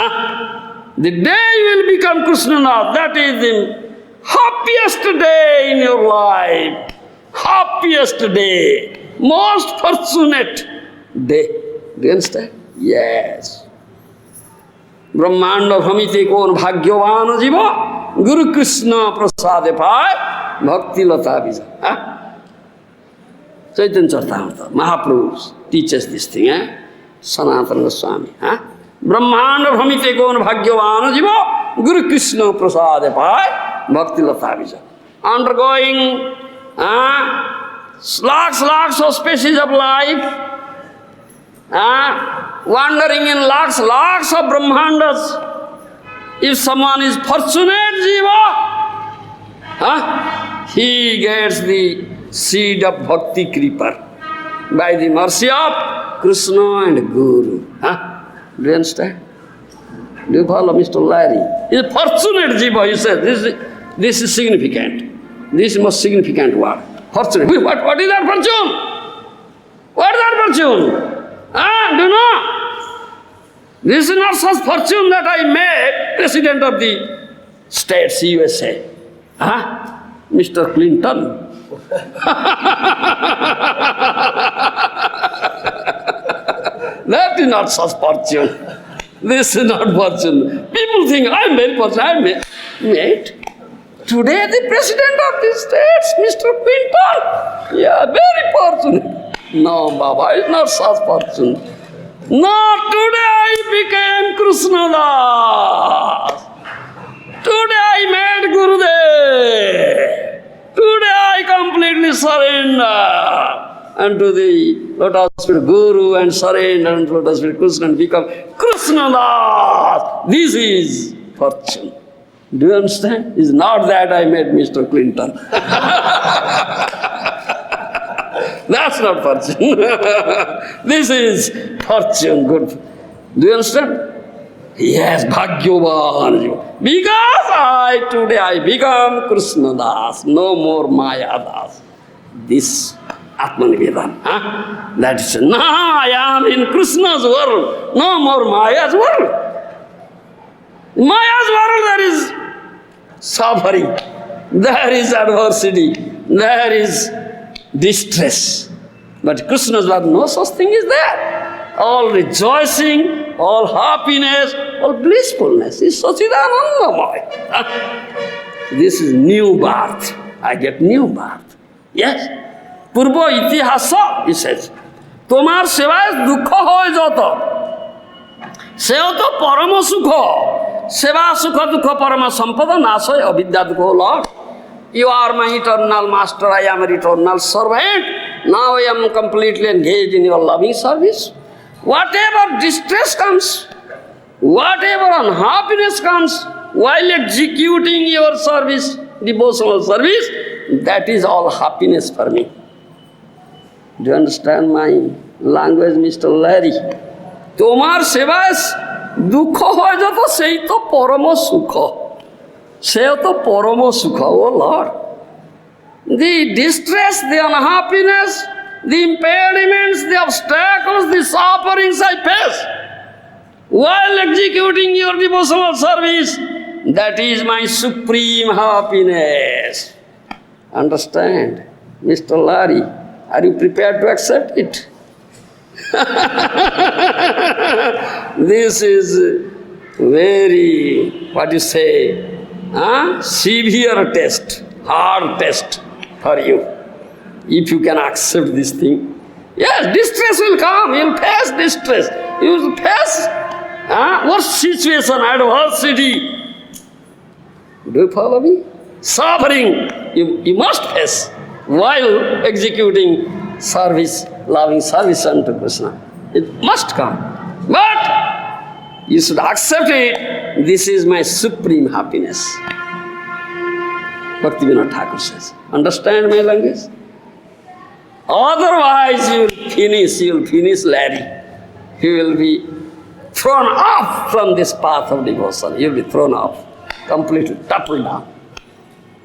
The day you will become Krishna Das, that is the happiest day in your life. Happiest day. Most fortunate day. Do you understand? Yes. Brahmanda bhamite kon bhagyavan jiva Guru Krishna prasade paay bhakti lata bija. Chaitanya Charitamrita, Mahaprabhu teaches this thing. Sanatana Swami. Brahmanda bhamite kon bhagyavan jiva Guru Krishna prasade paay bhakti lata bija. undergoing lakhs of species of life, wandering in lakhs of Brahmandas. If someone is fortunate jiva, he gets the seed of bhakti creeper by the mercy of Krishna and Guru. Do you understand? Do you follow Mr. Larry? He is fortunate jiva, he says. This is significant. This is most significant word. Fortunate. What is that fortune? What is that fortune? Do you know? This is not such fortune that I made President of the States, USA. Mr. Clinton. That is not such fortune. This is not fortune. People think I am very fortunate. I made. Today the President of the States, Mr. Clinton. Yeah, very fortunate. No, Baba, it's not such fortune. No, today I became Krishna Das. Today I met Gurudev. Today I completely surrender unto the lotus feet Guru and surrender unto lotus feet Krishna and become Krishna Das. This is fortune. Do you understand? It's not that I met Mr. Clinton. That's not fortune. This is fortune, good. Do you understand? Yes, Bhagyavan. Because today I become Krishna Das, no more Maya Das. This Atmanivedan. That is, now I am in Krishna's world, no more Maya's world. Maya's world, there is suffering, there is adversity, there is distress. But Krishna's world, no such thing is there. All rejoicing, all happiness, all blissfulness is Sachidanandamaya. This is new birth. I get new birth. Yes. Purbo itihasa, he says. Tomar sevaye dukha hoy jato. Seo to parama sukha. Seva sukha dukha parama sampada nasoy avidya dukha, Lord. You are my eternal master, I am an eternal servant. Now I am completely engaged in your loving service. Whatever distress comes, whatever unhappiness comes, while executing your service, devotional service, that is all happiness for me. Do you understand my language, Mr. Larry? Tomar sevas dukha hoy jato sei to parama sukha. Sei to parama sukha, oh Lord. The distress, the unhappiness, the impediments, the obstacles, the sufferings I face while executing your devotional service, that is my supreme happiness. Understand? Mr. Larry, are you prepared to accept it? This is very, what you say, severe test, hard test for you. If you can accept this thing. Yes, distress will come, you will face distress. You will face worst situation, adversity. Do you follow me? Suffering, you must face while executing service, loving service unto Krishna. It must come. But you should accept it. This is my supreme happiness. Bhaktivinoda Thakur says. Understand my language? Otherwise you will finish Larry. He will be thrown off from this path of devotion. He will be thrown off, completely toppled down.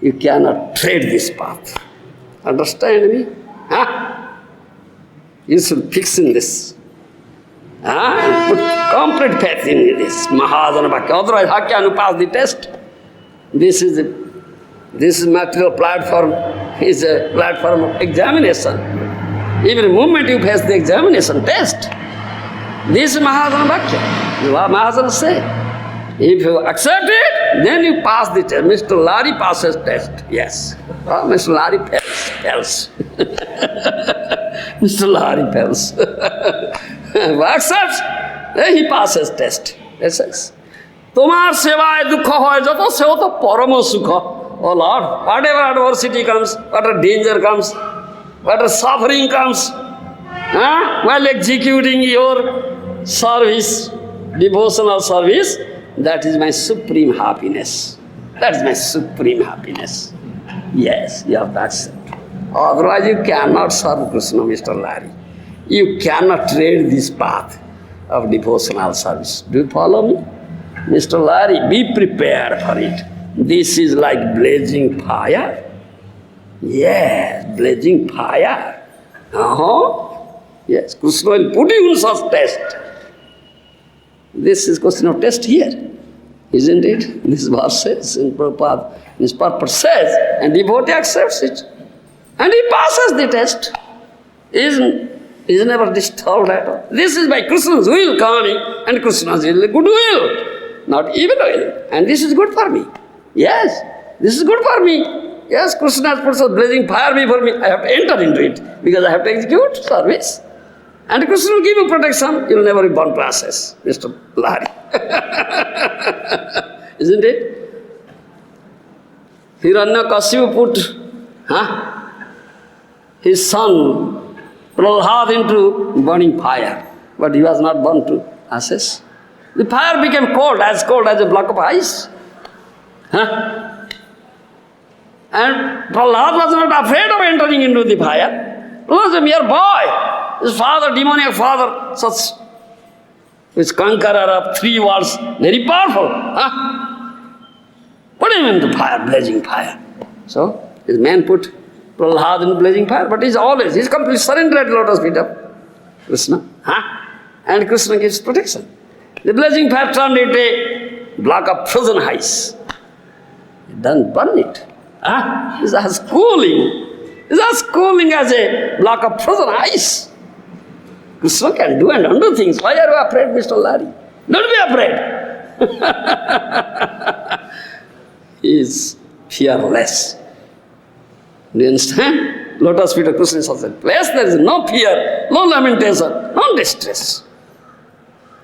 You cannot tread this path. Understand me? You should fix in this. And put complete faith in this. Mahadana Bhakti. Otherwise, how can you pass the test? This material platform is a platform of examination. Every moment you face the examination test. This is Mahadana Bhakti. Mahadana say. If you accept it, then you pass the test. Mr. Larry passes test. Yes. Mr. Larry fails. Mr. Larry fails. Who accepts, then he passes test. Yes. Tomar sevaye dukha hoy jato seo to parama sukha. oh Lord, whatever adversity comes, whatever danger comes, whatever suffering comes, while executing your service, devotional service, that is my supreme happiness. That is my supreme happiness. Yes, you have to accept. Otherwise you cannot serve Krishna, Mr. Larry. You cannot tread this path of devotional service. Do you follow me? Mr. Larry, be prepared for it. This is like blazing fire. Yes, blazing fire. Yes, Krishna will put you in such test. This is question of test here, isn't it? This verse says, in Prabhupada, this purpose says, and devotee accepts it. And he passes the test. He is never disturbed at all. This is by Krishna's will coming, and Krishna's will, good will, not evil will. And this is good for me. Yes, this is good for me. Yes, Krishna has put such blazing fire before me. I have to enter into it because I have to execute service. And Krishna will give you protection. You will never be born process, Mr. Larry. Isn't it? Hiranyakashipu put his son Prahlad into burning fire, but he was not burned to ashes. The fire became cold as a block of ice. And Prahlad was not afraid of entering into the fire. He was a mere boy. His father, demoniac father, such which conqueror of 3 worlds, very powerful. Put him into fire, blazing fire. So, his man put Prahlad in blazing fire, but he's completely surrendered at lotus feet of Krishna. And Krishna gives protection. The blazing fire turned into a block of frozen ice. It doesn't burn it. It's as cooling. It's as cooling as a block of frozen ice. Krishna can do and undo things. Why are you afraid, Mr. Larry? Don't be afraid. He is fearless. Do you understand? Lotus feet of Krishna is such a place. There is no fear, no lamentation, no distress,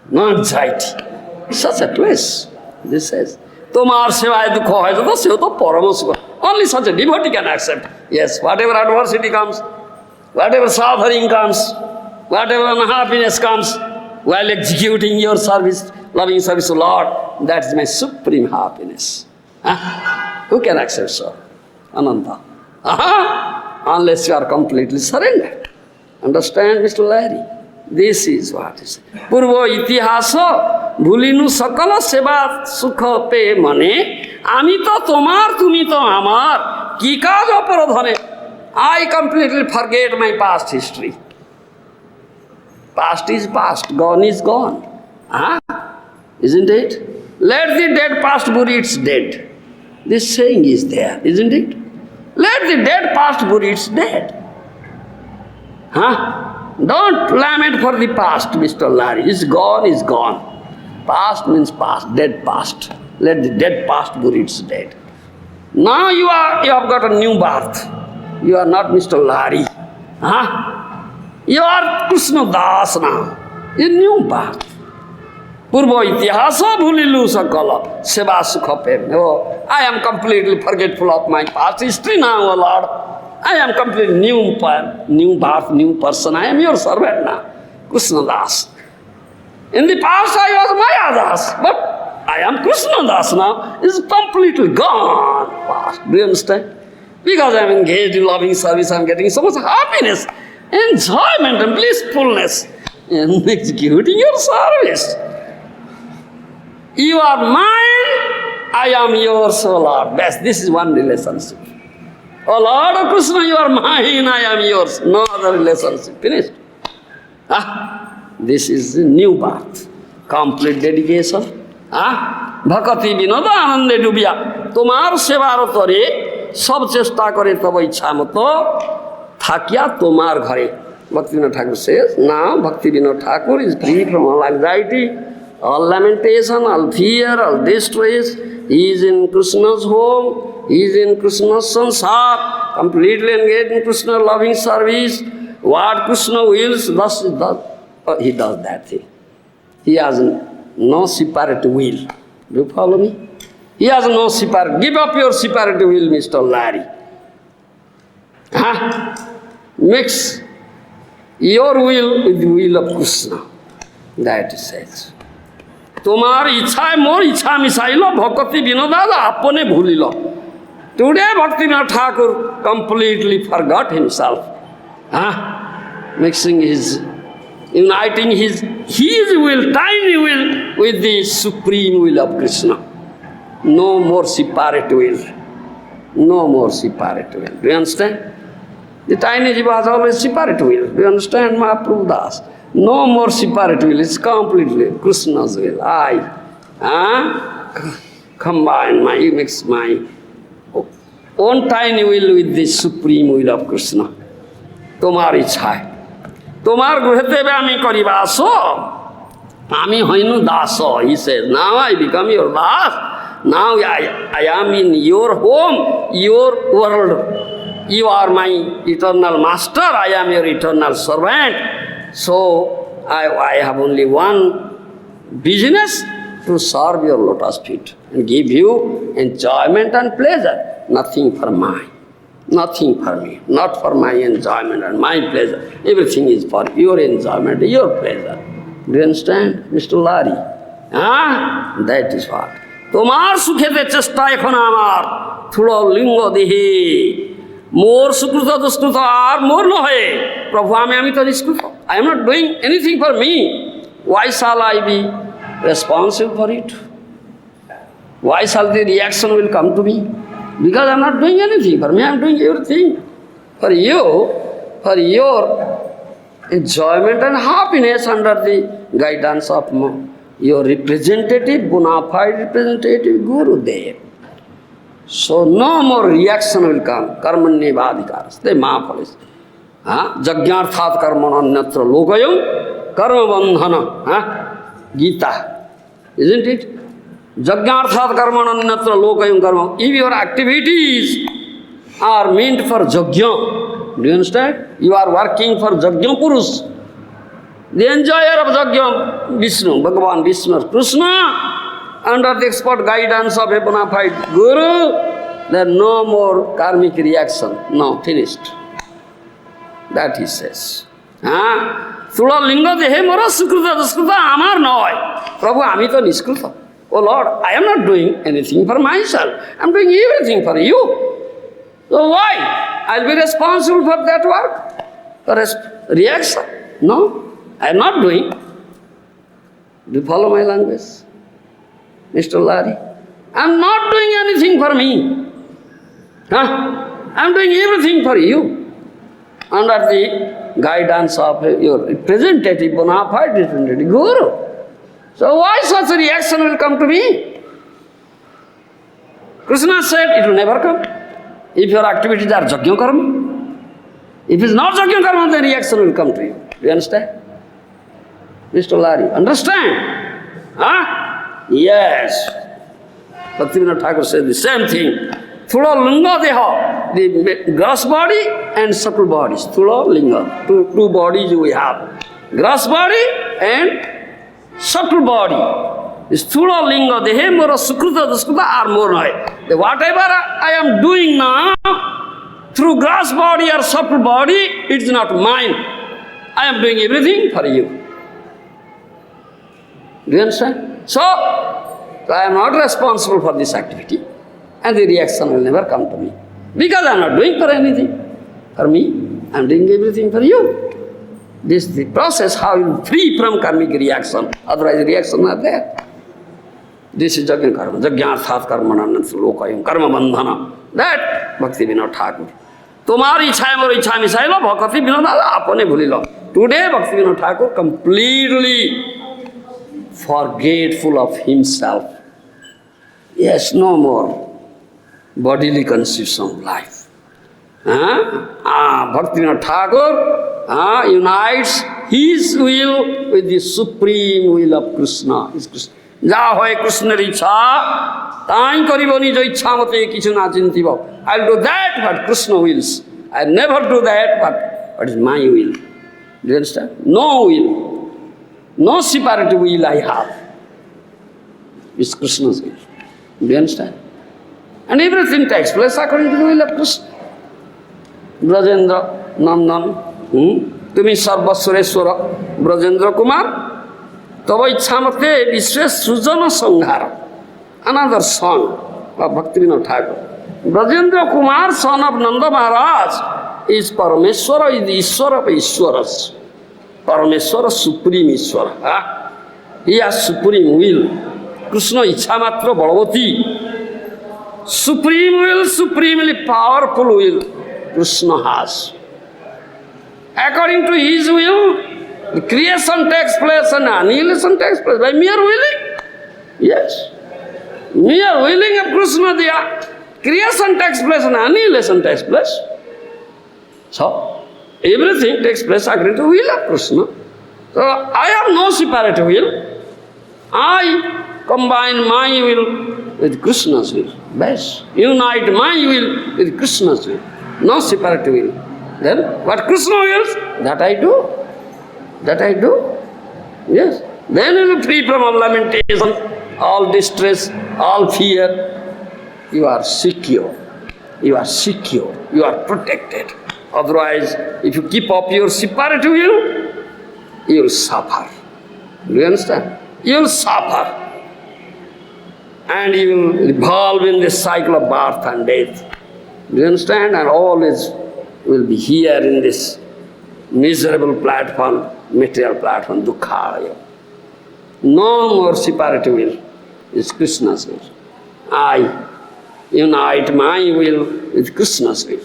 no anxiety. Such a place. This says, Tomar sevai dukho hai jato seho to parama sukha. Only such a devotee can accept. Yes, whatever adversity comes, whatever suffering comes, whatever unhappiness comes, while executing your service, loving service to Lord, that is my supreme happiness. Who can accept so? Ananta. Unless you are completely surrendered. Understand, Mr. Larry? This is what is. Purvo itihasa bhulinu sakala seva sukha pe mane amita tomar tumito amar ki kaj aparadhane. I completely forget my past history. Past is past, gone is gone. Isn't it? Let the dead past bury its dead. This saying is there, isn't it? Let the dead past bury its dead. Don't lament for the past, Mr. Larry. It's gone, is gone. Past means past, dead past. Let the dead past bury its dead. Now you have got a new birth. You are not Mr. Larry. You are Krishna Das now. A new birth. Purva itihasa bhulilu sakala seva sukha pe. Oh, I am completely forgetful of my past history now, O Lord. I am completely new birth, new person. I am your servant now, Krishna Das. In the past I was Maya Das, but I am Krishna Das now. It's completely gone past. Do you understand? Because I am engaged in loving service, I am getting so much happiness, enjoyment and blissfulness in executing your service. You are mine, I am yours, O Lord. Best, this is one relationship. O Lord of Krishna, you are mine, I am yours. No other relationship. Finished. This is the new birth. Complete dedication. Bhakati vinoda anande dubya. Tomar sevar tore, sab chesta kare tab ichha mato, thakya tomar ghare. Bhakti Vinod Thakur says, now Bhakti Vinod Thakur is free from all anxiety, all lamentation, all fear, all distress. He is in Krishna's home. He is in Krishna's samsara, completely engaged in Krishna's loving service. What Krishna wills, thus he does that thing. He has no separate will. Do you follow me? He has no separate. Give up your separate will, Mr. Larry. Mix your will with the will of Krishna. That it says. তোমার ইচ্ছায় মোর ইচ্ছা missile ভকতি বিনোদাদ আপনে ভুলিল. Today Bhaktivinoda Thakur completely forgot himself. Mixing his, uniting his will, tiny will, with the supreme will of Krishna. No more separate will. No more separate will. Do you understand? The tiny jiva has always separate will. Do you understand, Mahaprabhu Das? No more separate will. It's completely Krishna's will. Combine mix my own tiny will with the supreme will of Krishna. তোমার ইচ্ছায় তোমার গ্রহেতে আমি করিবা আসো আমি হইনু Das. He says, now I become your das. Now I am in your home, your world. You are my eternal master. I am your eternal servant. So I have only one business, to serve your lotus feet and give you enjoyment and pleasure. Nothing for mine. Nothing for me. Not for my enjoyment and my pleasure. Everything is for your enjoyment, your pleasure. Do you understand, Mr. Larry? That is what. তোমার সুখেতে চেষ্টা এখন আমার স্থূল লিঙ্গ দেহে মোর সুকৃত দুষ্কৃত আর মোর নহে প্রভু আমি তো নিষ্কৃত. I am not doing anything for me. Why shall I be responsible for it? Why shall the reaction will come to me? Because I am not doing anything for me. I am doing everything for you, for your enjoyment and happiness under the guidance of your representative, bona fide representative Guru Dev. So no more reaction will come. Karmanyevadhikara. They Mahapalis. Jagyarthat karmana annatra lokayam karma bandhana. Gita. Isn't it? Jagyarthat karmana annatra lokayam karma. If your activities are meant for Jagya, do you understand? You are working for Jagya Purus. The enjoyer of Jagya, Vishnu, Bhagavan Vishnu, Krishna, under the expert guidance of a bona fide Guru, there are no more karmic reaction. No, finished. That he says. Thula linga dehe mora sukruta duskruta amar noy. Prabhu, ami to niskruta. Oh Lord, I am not doing anything for myself. I am doing everything for you. So why? I will be responsible for that work. For reaction. No, I am not doing. Do you follow my language, Mr. Larry? I am not doing anything for me. I am doing everything for you. Under the guidance of your representative, bona fide representative, Guru. So why such a reaction will come to me? Krishna said it will never come. If your activities are Jagya Karma. If it is not Jagya Karma, the reaction will come to you. Do you understand? Mr. Larry, understand? Yes. Bhaktivinoda Thakur said the same thing. Thula linga deha, the gross body and subtle bodies. Thula linga, two bodies we have. Gross body and subtle body. This thula linga dehe mora sukruta duskruta are more noy. Whatever I am doing now, through gross body or subtle body, it is not mine. I am doing everything for you. Do you understand? So I am not responsible for this activity. And the reaction will never come to me. Because I am not doing for anything. For me, I am doing everything for you. This is the process how you free from karmic reaction. Otherwise reaction not there. This is Jagya Karma. Jagyarthat karma nanansu lokayam karma bandhana. That Bhaktivinoda Thakur. Tomari ichhai mor ichhai misailo bhakti vinoda apane bhulilo. Today Bhaktivinoda Thakur completely forgetful of himself. Yes, no more bodily conception of life. Bhaktivinoda Thakur unites his will with the supreme will of Krishna. যা হয় কৃষ্ণের ইচ্ছা তাই করিব নিজ ইচ্ছা মতে কিছু না চিন্তিব. I'll do that what Krishna wills. I'll never do that what is my will. Do you understand? No will. No separate will I have. It's Krishna's will. Do you understand? And everything takes place according to the will of Krishna. Brajendra Nandan, Tumi Sarva Sureshwara, Brajendra Kumar, Tava Ichamate Vishwesh Sujana Sanghara. Another song of Bhaktivinoda Thakur. Brajendra Kumar, son of Nanda Maharaj, is Parameswara, is the Ishwara of Ishwaras. Parameswara, Supreme Ishwara. He has supreme will. Krishna Ichamatra Bharavati. Supreme will, supremely powerful will, Krishna has. According to his will, the creation takes place and annihilation takes place by mere willing. Yes. Mere willing of Krishna, the creation takes place and annihilation takes place. So, everything takes place according to the will of Krishna. So, I have no separate will. I combine my will with Krishna's will. Best. Unite my will with Krishna's will. No separate will. Then, what Krishna wills, that I do. That I do. Yes. Then you will be free from all lamentation, all distress, all fear. You are secure. You are secure. You are protected. Otherwise, if you keep up your separate will, you will suffer. Do you understand? You will suffer. And you will revolve in this cycle of birth and death. Do you understand? And always will be here in this miserable platform, material platform, dukkha. No more separate will. It's Krishna's will. I unite my will with Krishna's will.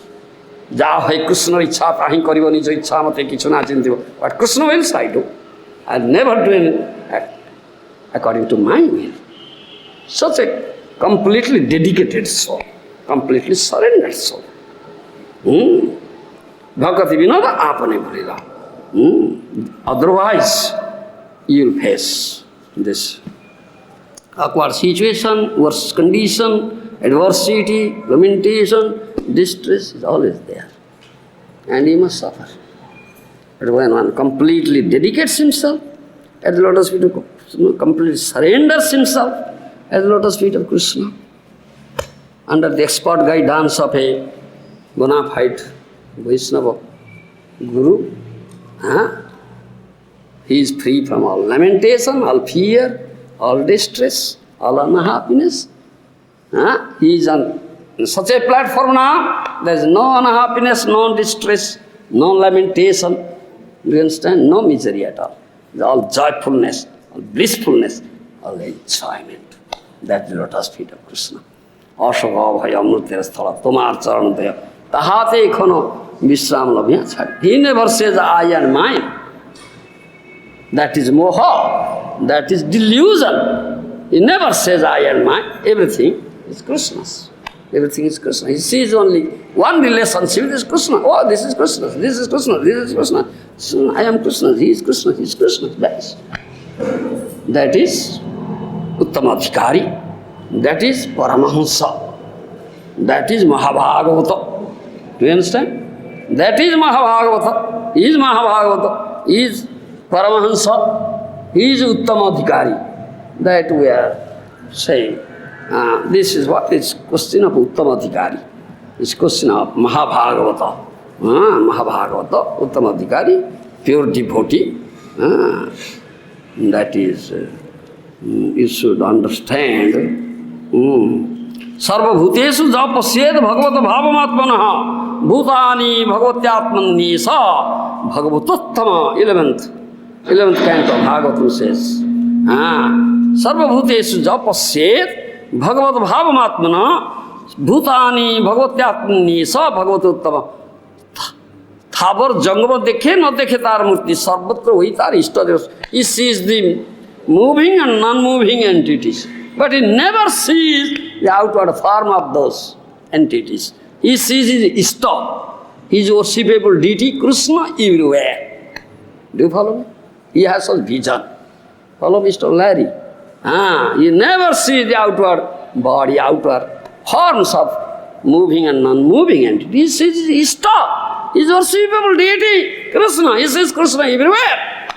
Ja hai Krishna ichha tahi karibo nijo ichha mate kichu na chintibo. What Krishna wills I do. I never do anything according to my will. Such a completely dedicated soul, completely surrendered soul. Bhakti vinoda apane bhulila. Otherwise, you will face this awkward situation, worse condition, adversity, lamentation, distress is always there. And he must suffer. But when one completely dedicates himself at the lotus feet of Krishna, completely surrenders himself at the lotus feet of Krishna, under the expert guidance of a bona fide Vaishnava Guru, he is free from all lamentation, all fear, all distress, all unhappiness. He is on such a platform now, there is no unhappiness, no distress, no lamentation. Do you understand? No misery at all. It's all joyfulness, all blissfulness, all enjoyment. That's the lotus feet of Krishna. Ashoka bhaya amrutya sthala tomar charanataya tahate ekhono vishram labhya chhad. He never says I and mine. That is moha. That is delusion. He never says I and mine. Everything is Krishna's. Everything is Krishna. He sees only one relationship with Krishna. Oh, this is Krishna. This is Krishna. This is Krishna. So I am Krishna. He is Krishna. He is Krishna. That is Uttamadhikari. That is Paramahansa. That is Mahabhagavata. Do you understand? That is Mahabhagavata. He is Mahabhagavata. He is Paramahansa. He is Uttamadhikari. That we are saying. This is what is question of Uttamadhikari. It's question of Mahabhagavata. Mahabhagavata, Uttamadhikari, pure devotee. That is, you should understand. Sarva bhuteshu ja pasyed bhagavata bhavamatmanaha bhutani bhagavatyatmanni sa bhagavatottama. 11th canto of Bhagavatam says. Sarva bhuteshu ja pasyed bhagavata bhavamatmana bhutani bhagavatyatmanni sa bhagavatottama. Thabar jangama dekhe na dekhe tar murti sarvatra hoyi tar ishtadev. He sees the moving and non-moving entities. But he never sees the outward form of those entities. He sees his Ishta, his worshipable deity, Krishna, everywhere. Do you follow me? He has such vision. Follow Mr. Larry. You never see the outward body, outward forms of moving and non-moving entities. He sees his Ishta, his worshipable deity, Krishna. He sees Krishna everywhere.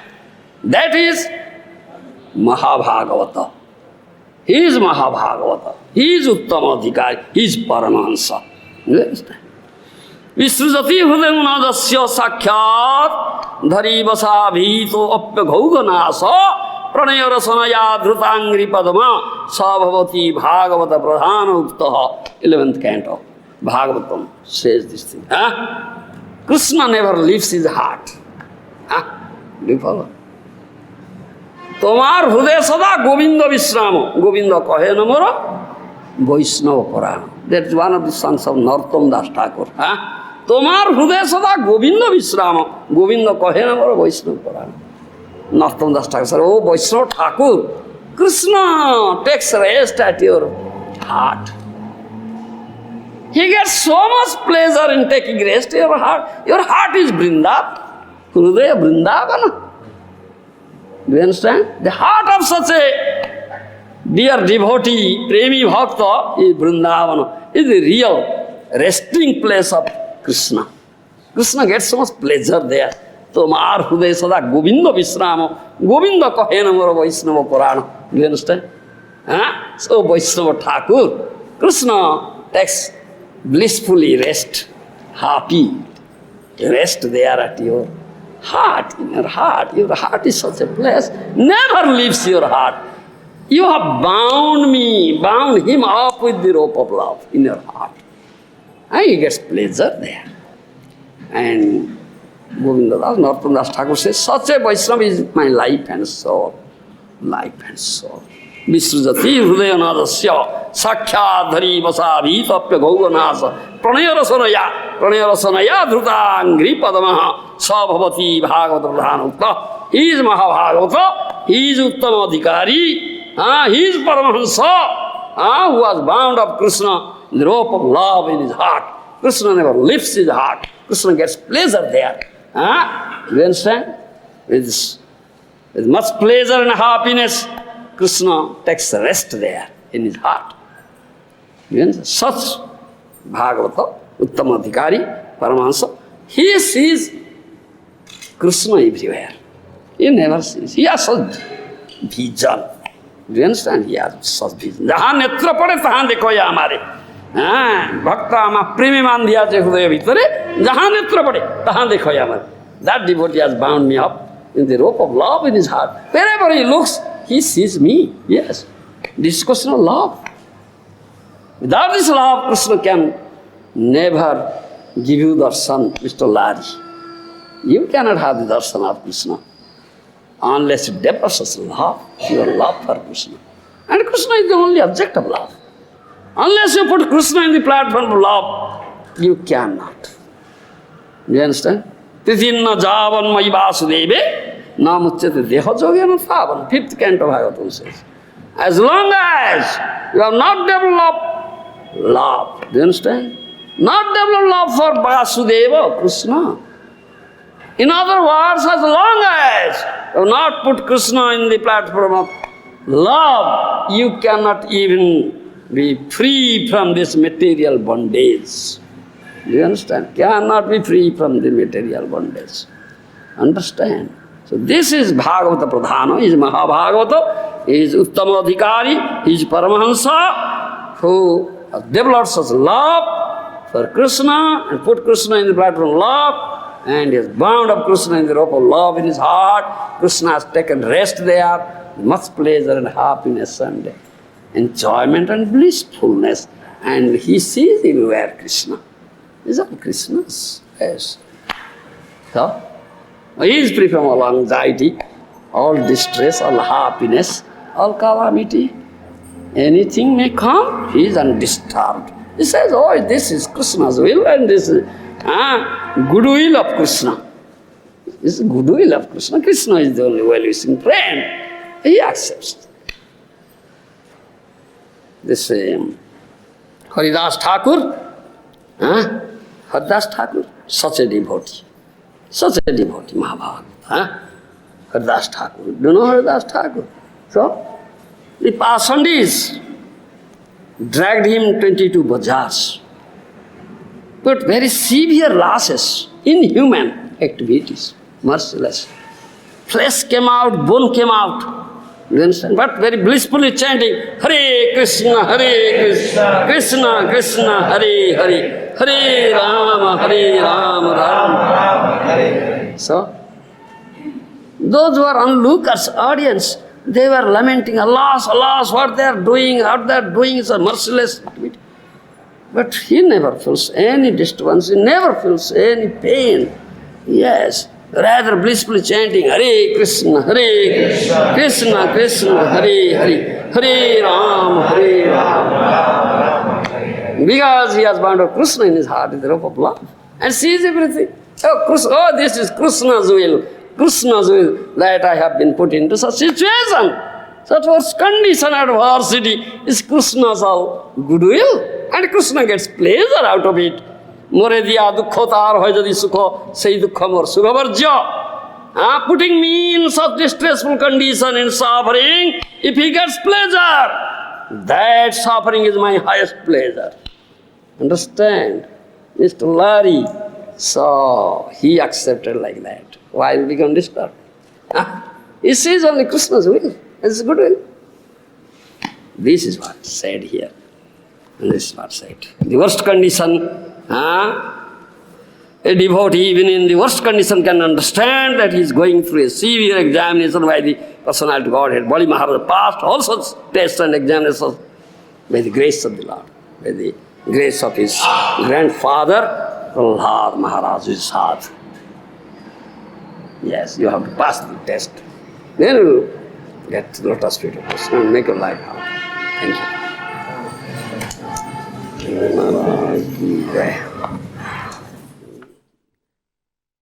That is Mahabhagavata. He is Mahabhagavata. He is Uttamadhikari. He is Paramahansa. You understand? Visrujati Hrudanadasya Sakhyat Dhari Vasabhito Apya Gauganasa Pranaya Rasanaya Dhrutangri Padama Sabhavati Bhagavata Pradhana Uktaha. 11th canto. Bhagavatam says this thing. Huh? Krishna never leaves his heart. Huh? Do you follow? তোমার হৃদয় সদা গোবিন্দ বিশ্রাম গোবিন্দ কহে নমর বৈষ্ণব পুরাণ that is one of the songs of Narottam Das Thakur হ্যাঁ তোমার হৃদয় সদা গোবিন্দ বিশ্রাম গোবিন্দ কহে নমর বৈষ্ণব পুরাণ নরোত্তম দাস ঠাকুর স্যার ও বৈষ্ণব ঠাকুর Krishna takes rest at your heart he gets so much pleasure in taking rest your heart is Vrindavan হৃদয় Vrindavan. Do you understand? The heart of such a dear devotee, Premi Bhakta, is Vrindavana, is the real resting place of Krishna. Krishna gets so much pleasure there. Tomar Hruday Sada Govinda Visrama, Govinda Kahena Mara Vaishnava Purana. Do you understand? Huh? So Vaishnava Thakur, Krishna takes blissfully rest, happy, rest there at your heart, in your heart. Your heart is such a place, never leaves your heart. You have bound me, bound him up with the rope of love in your heart. And he gets pleasure there. And Govinda Das, Narottam Das Thakur says, such a Vaishnava is my life and soul. Life and soul. Visrujati Hrudayanadasya Sakhyadhari Vasabhitapya Gauganasa Pranaya Rasanaya Dhrutangri Padamaha Sabhavati Bhagavata Pradhanukta. He is Mahabhagavata, he is Uttamadhikari, he is Paramahansa, who was bound of Krishna, the rope of love in his heart. Krishna never lifts his heart. Krishna gets pleasure there. You understand? With much pleasure and happiness, Krishna takes rest there in his heart. Such Bhagavata, Uttamadhikari, Paramahansa, he sees Krishna everywhere. He never sees. He has such vision. Do you understand? He has such vision. Jahan netra pade tahan dekho ya hamare. Bhakta ama premi man diya je hruday bhitare. Jahan netra pade tahan dekho ya hamare. That devotee has bound me up in the rope of love in his heart. Wherever he looks, he sees me. Yes. This is question of love. Without this love, Krishna can never give you darshan, Mr. Lari. You cannot have the darshan of Krishna unless you develop such love, your love for Krishna. And Krishna is the only object of love. Unless you put Krishna in the platform of love, you cannot. Do you understand? Titinna javan mai vasudeve namuchyate deha jogena thavan. 5th canto Bhagavatam says. As long as you have not developed love, do you understand? Not developed love for Vasudeva, Krishna. In other words, as long as you have not put Krishna in the platform of love, you cannot even be free from this material bondage. Do you understand? Cannot be free from the material bondage. Understand? So this is Bhagavata Pradhana, he is Mahabhagavata, he is Uttamadhikari, he is Paramahansa, who has developed such love for Krishna and put Krishna in the platform of love, and he has bound up Krishna in the rope of love in his heart. Krishna has taken rest there, much pleasure and happiness and enjoyment and blissfulness. And he sees everywhere Krishna. These are Krishna's. Yes. So, he is free from all anxiety, all distress, all happiness, all calamity. Anything may come, he is undisturbed. He says, oh, this is Krishna's will and this is goodwill of Krishna. This is goodwill of Krishna. Krishna is the only well-wishing friend. He accepts. This Haridas Thakur, Haridas Thakur, such a devotee, Mahabharata. Haridas Thakur. Do you know Haridas Thakur? So, the Pasandis dragged him 22 bazars, put very severe losses, inhuman activities, merciless. Flesh came out, bone came out, Do you understand? But very blissfully chanting, Hare Krishna, Krishna Krishna, Hare Hare, Hare Rama, Rama Rama, Hare. So, those who are onlookers, audience, they were lamenting, alas, alas, what they are doing is a merciless activity. But he never feels any disturbance, he never feels any pain. Yes, rather blissfully chanting, Hare Krishna, Krishna Krishna, Hare Hare, Hare Rama, Rama. Because he has bound of Krishna in his heart with the rope of love and sees everything. Oh, this is Krishna's will. Krishna's will that I have been put into such situation. Such was condition, adversity is Krishna's all goodwill. And Krishna gets pleasure out of it. More diya dukkho tar hoy jadi sukho, sei dukkha mor sukhavarjya. Putting me in such distressful condition and suffering, if he gets pleasure, that suffering is my highest pleasure. Understand? Mr. Larry, so he accepted like that. Why will become disturbed? He sees only Krishna's will. It's good will. This is what said here. And this is what said. The worst condition, a devotee even in the worst condition can understand that he is going through a severe examination by the personality of Godhead. Bali Maharaj passed all such tests and examinations by the grace of the Lord, by the grace of his grandfather, Prahlad Maharaj, his heart. Yes, you have to pass the test. Then you will get the lotus feet of Krishna and make your life happy. Thank you. Maharaj ki jai.